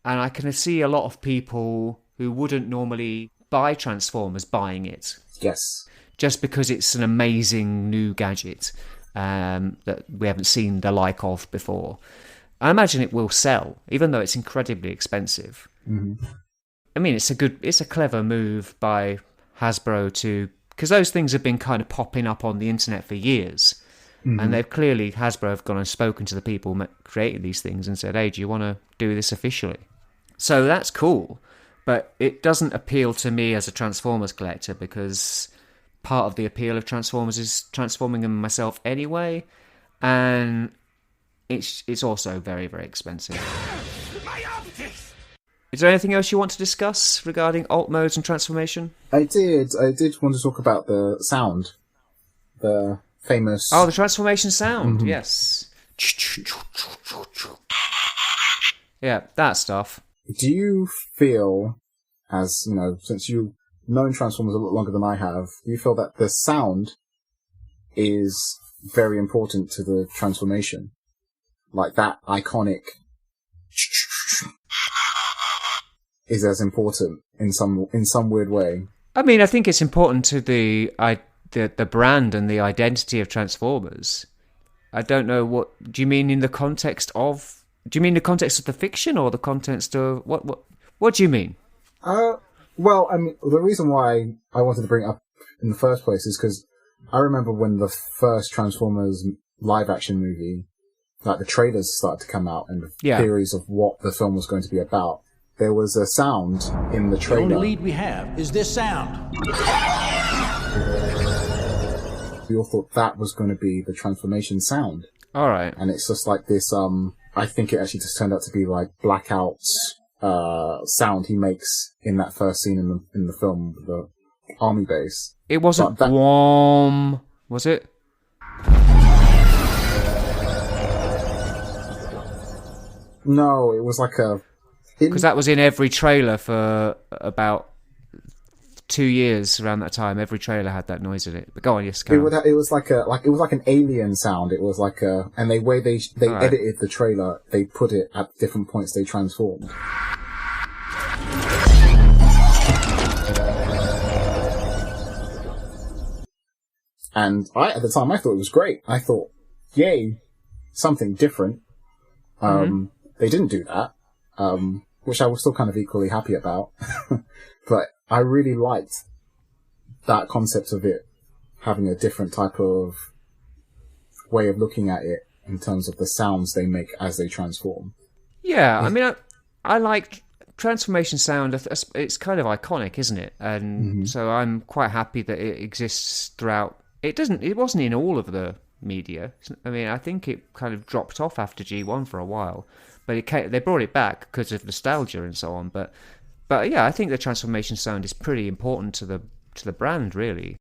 and I can see a lot of people who wouldn't normally buy Transformers buying it Yes. just because it's an amazing new gadget that we haven't seen the like of before. I imagine it will sell, even though it's incredibly expensive. Mm-hmm. I mean, it's a clever move by Hasbro because those things have been kind of popping up on the internet for years. And they've clearly, Hasbro have gone and spoken to the people creating these things and said, hey, do you want to do this officially? So that's cool, but it doesn't appeal to me as a Transformers collector because part of the appeal of Transformers is transforming them myself anyway, and it's also very, very expensive. My optics! Is there anything else you want to discuss regarding alt modes and transformation? I did want to talk about the sound. The famous... Oh, the transformation sound, yes. Yeah, that stuff. Do you feel, as, you know, since you've known Transformers a lot longer than I have, do you feel that the sound is very important to the transformation? Like that iconic is as important in some weird way? I mean, I think it's important to the brand and the identity of Transformers. I don't know do you mean in the context of... Do you mean the context of the fiction or the context of... What do you mean? Well, I mean, the reason why I wanted to bring it up in the first place is because I remember when the first Transformers live-action movie, like the trailers started to come out and the theories of what the film was going to be about, there was a sound in the trailer. The only lead we have is this sound. We all thought that was going to be the transformation sound. All right. And it's just like this, I think it actually just turned out to be like Blackout's sound he makes in that first scene in the film, the army base. It wasn't warm, was it? No, it was like a... Because that was in every trailer for about 2 years around that time. Every trailer had that noise in it. But go on, yes, go on. It was like an alien sound. It was like a... And the way they edited the trailer, they put it at different points they transformed. And at the time, I thought it was great. I thought, yay, something different. They didn't do that, which I was still kind of equally happy about. But I really liked that concept of it having a different type of way of looking at it in terms of the sounds they make as they transform. Yeah, I mean, I like transformation sound. It's kind of iconic, isn't it? And so I'm quite happy that it exists throughout. It wasn't in all of the media. I mean, I think it kind of dropped off after G1 for a while, but they brought it back because of nostalgia and so on. But yeah, I think the transformation sound is pretty important to the brand, really.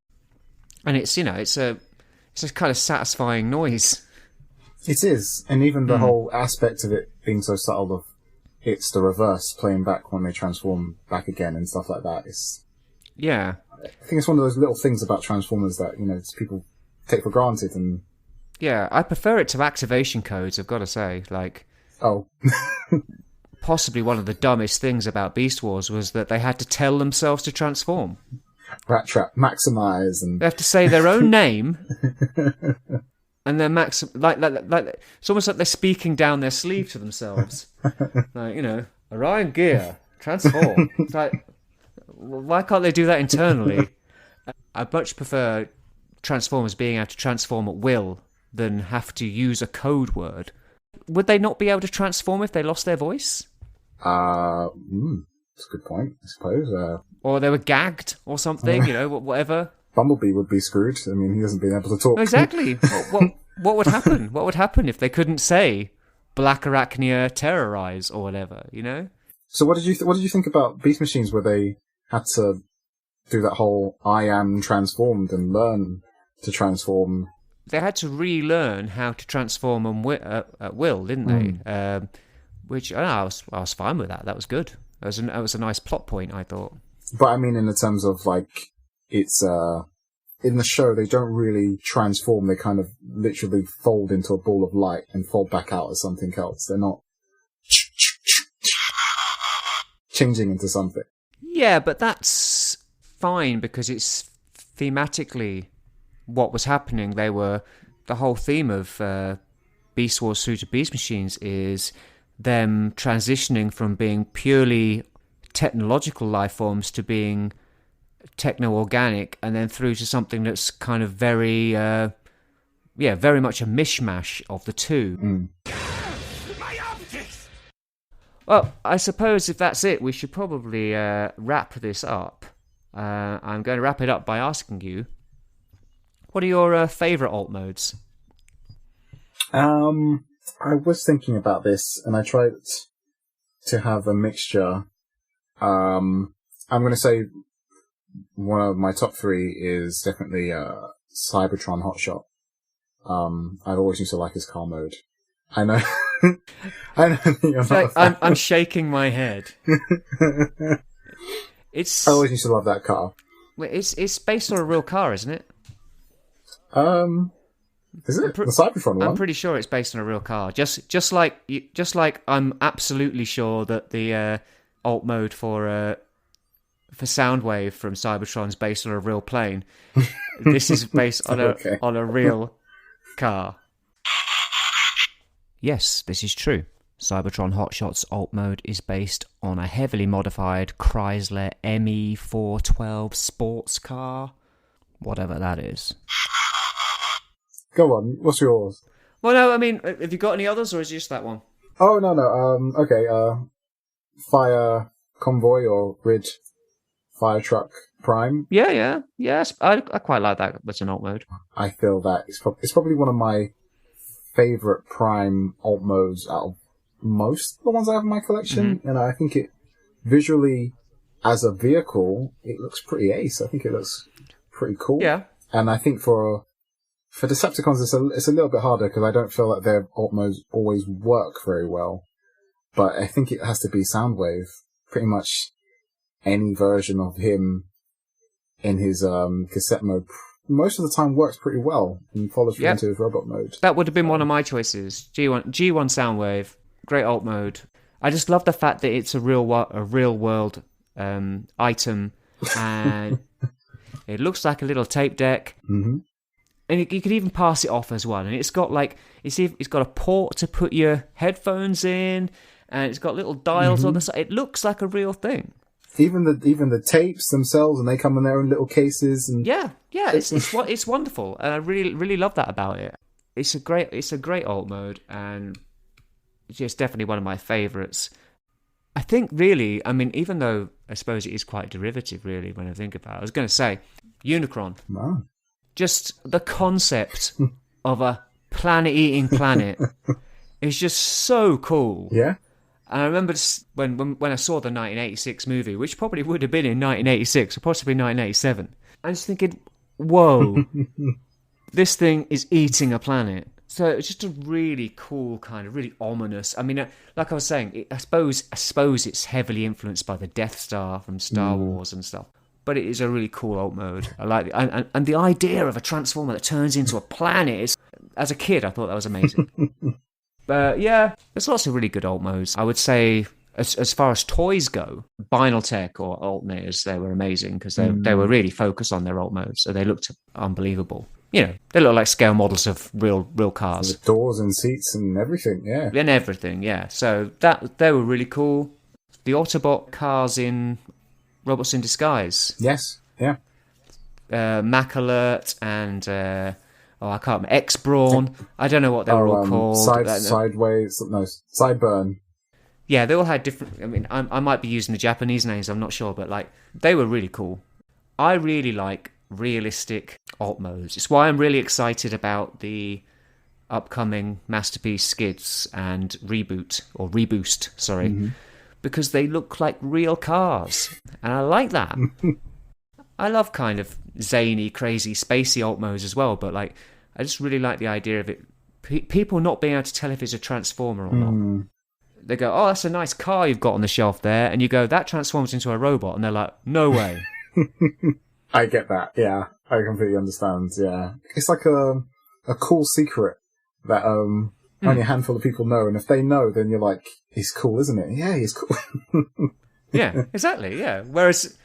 And it's a kind of satisfying noise. It is, and even the whole aspect of it being so subtle of it's the reverse playing back when they transform back again and stuff like that. I think it's one of those little things about Transformers that people take for granted. And I prefer it to activation codes, I've got to say. Possibly one of the dumbest things about Beast Wars was that they had to tell themselves to transform. Rat Trap, Maximize, and they have to say their own name, and then like it's almost like they're speaking down their sleeve to themselves, Orion Ghia, transform. It's like, why can't they do that internally? I much prefer Transformers being able to transform at will than have to use a code word. Would they not be able to transform if they lost their voice? That's a good point, I suppose. Or they were gagged or something, whatever. Bumblebee would be screwed. I mean, he hasn't been able to talk. Exactly. What would happen? What would happen if they couldn't say Black Arachnia terrorize or whatever, So what did you think about Beast Machines where they had to do that whole I am transformed and learn to transform? They had to relearn how to transform at will, didn't they? Which I was fine with that. That was good. That was a nice plot point, I thought. But I mean, in the terms of like, it's in the show, they don't really transform. They kind of literally fold into a ball of light and fold back out as something else. They're not changing into something. Yeah, but that's fine because it's thematically what was happening. The whole theme of Beast Wars through to Beast Machines is them transitioning from being purely technological life forms to being techno-organic, and then through to something that's kind of very much a mishmash of the two. My optics! Well, I suppose if that's it, we should probably wrap this up. I'm going to wrap it up by asking you, what are your favourite alt modes? I was thinking about this, and I tried to have a mixture. I'm going to say one of my top three is definitely Cybertron Hotshot. I've always used to like his car mode. I know. I know you're not a fan. I'm shaking my head. I always used to love that car. It's based on a real car, isn't it? Is it the Cybertron one? I'm pretty sure it's based on a real car. Just like I'm absolutely sure that the alt mode for Soundwave from Cybertron is based on a real plane. This is based on a real car. Yes, this is true. Cybertron Hotshot's alt mode is based on a heavily modified Chrysler ME412 sports car, whatever that is. Go on, what's yours? Well, no, I mean, have you got any others, or is it just that one? Oh, no. Okay, Fire Convoy or Grid Fire Truck Prime. Yes. I quite like that as an alt mode. I feel that it's probably one of my favourite Prime alt modes out of most of the ones I have in my collection, and I think it visually, as a vehicle, it looks pretty ace. I think it looks pretty cool. Yeah. And I think for Decepticons, it's a little bit harder because I don't feel like their alt modes always work very well. But I think it has to be Soundwave. Pretty much any version of him in his cassette mode most of the time works pretty well and follows through into his robot mode. That would have been one of my choices. G1 Soundwave, great alt mode. I just love the fact that it's a real world item, and it looks like a little tape deck. Mm-hmm. And you could even pass it off as well. And it's got it's got a port to put your headphones in, and it's got little dials on the side. It looks like a real thing. Even the tapes themselves, and they come in their own little cases. And it's wonderful, and I really love that about it. It's a great alt mode, and it's just definitely one of my favourites. I think really, I mean, even though I suppose it is quite derivative, really, when I think about it, I was going to say Unicron. Wow. Just the concept of a planet-eating planet is just so cool. Yeah. And I remember when I saw the 1986 movie, which probably would have been in 1986 or possibly 1987, I was thinking, whoa, this thing is eating a planet. So it's just a really cool kind of really ominous. I mean, like I was saying, I suppose it's heavily influenced by the Death Star from Star Wars and stuff. But it is a really cool alt mode. I like it. And the idea of a transformer that turns into a planet, as a kid, I thought that was amazing. But yeah, there's lots of really good alt modes. I would say, as far as toys go, Binaltech or Altnators, they were amazing because they were really focused on their alt modes, so they looked unbelievable. You know, they look like scale models of real cars. With doors and seats and everything, yeah. And everything, yeah. So they were really cool. The Autobot cars in Robots in Disguise. Yes, yeah. Mac Alert and I can't remember, X-Brawn. I don't know what they were all called. Sideburn. Yeah, they all had different. I mean, I might be using the Japanese names. I'm not sure, but like they were really cool. I really like realistic alt modes. It's why I'm really excited about the upcoming Masterpiece Skids and Reboost. Sorry. Because they look like real cars, and I like that. I love kind of zany, crazy, spacey alt modes as well, but like I just really like the idea of it. People not being able to tell if it's a transformer or not. They go, "Oh, that's a nice car you've got on the shelf there," and you go, "That transforms into a robot," and they're like, "No way." I get that. Yeah, I completely understand, yeah. It's like a cool secret that only a handful of people know, and if they know, then you're like, he's cool, isn't it? Yeah, he's cool. Yeah, exactly, yeah. Whereas,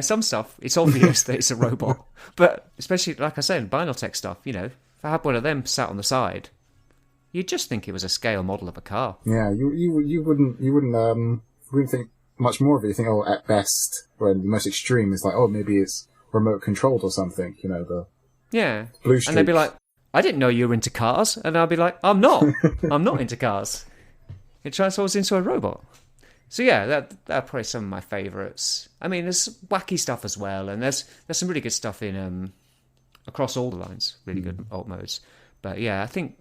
some stuff, it's obvious that it's a robot. But especially, like I said, Binaltech stuff, if I had one of them sat on the side, you'd just think it was a scale model of a car. Yeah, you wouldn't think much more of it. You think, at best, when the most extreme is like, maybe it's remote controlled or something, Yeah. blue streak. And they'd be like, I didn't know you were into cars. And I'd be like, I'm not. I'm not into cars. It transforms into a robot. So yeah, that are probably some of my favourites. I mean, there's wacky stuff as well, and there's some really good stuff in across all the lines, really good alt modes. But yeah, I think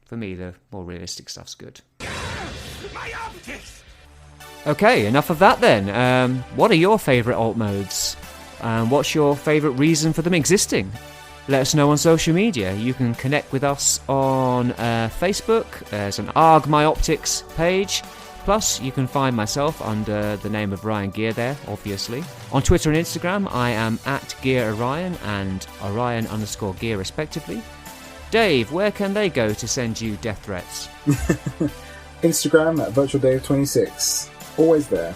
for me the more realistic stuff's good. My optics! Okay, enough of that then. What are your favourite alt modes? What's your favourite reason for them existing? Let us know on social media. You can connect with us on Facebook. There's an AARGH My Optics page. Plus, you can find myself under the name of Ryan Ghia there, obviously. On Twitter and Instagram, I am at Ghia Orion and Orion_Ghia respectively. Dave, where can they go to send you death threats? Instagram at VirtualDave26. Always there.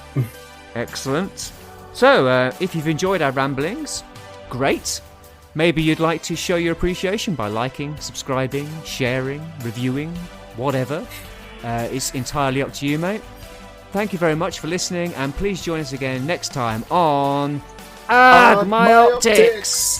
Excellent. So, if you've enjoyed our ramblings, great. Maybe you'd like to show your appreciation by liking, subscribing, sharing, reviewing, whatever. It's entirely up to you, mate. Thank you very much for listening, and please join us again next time on AARGH My Optics.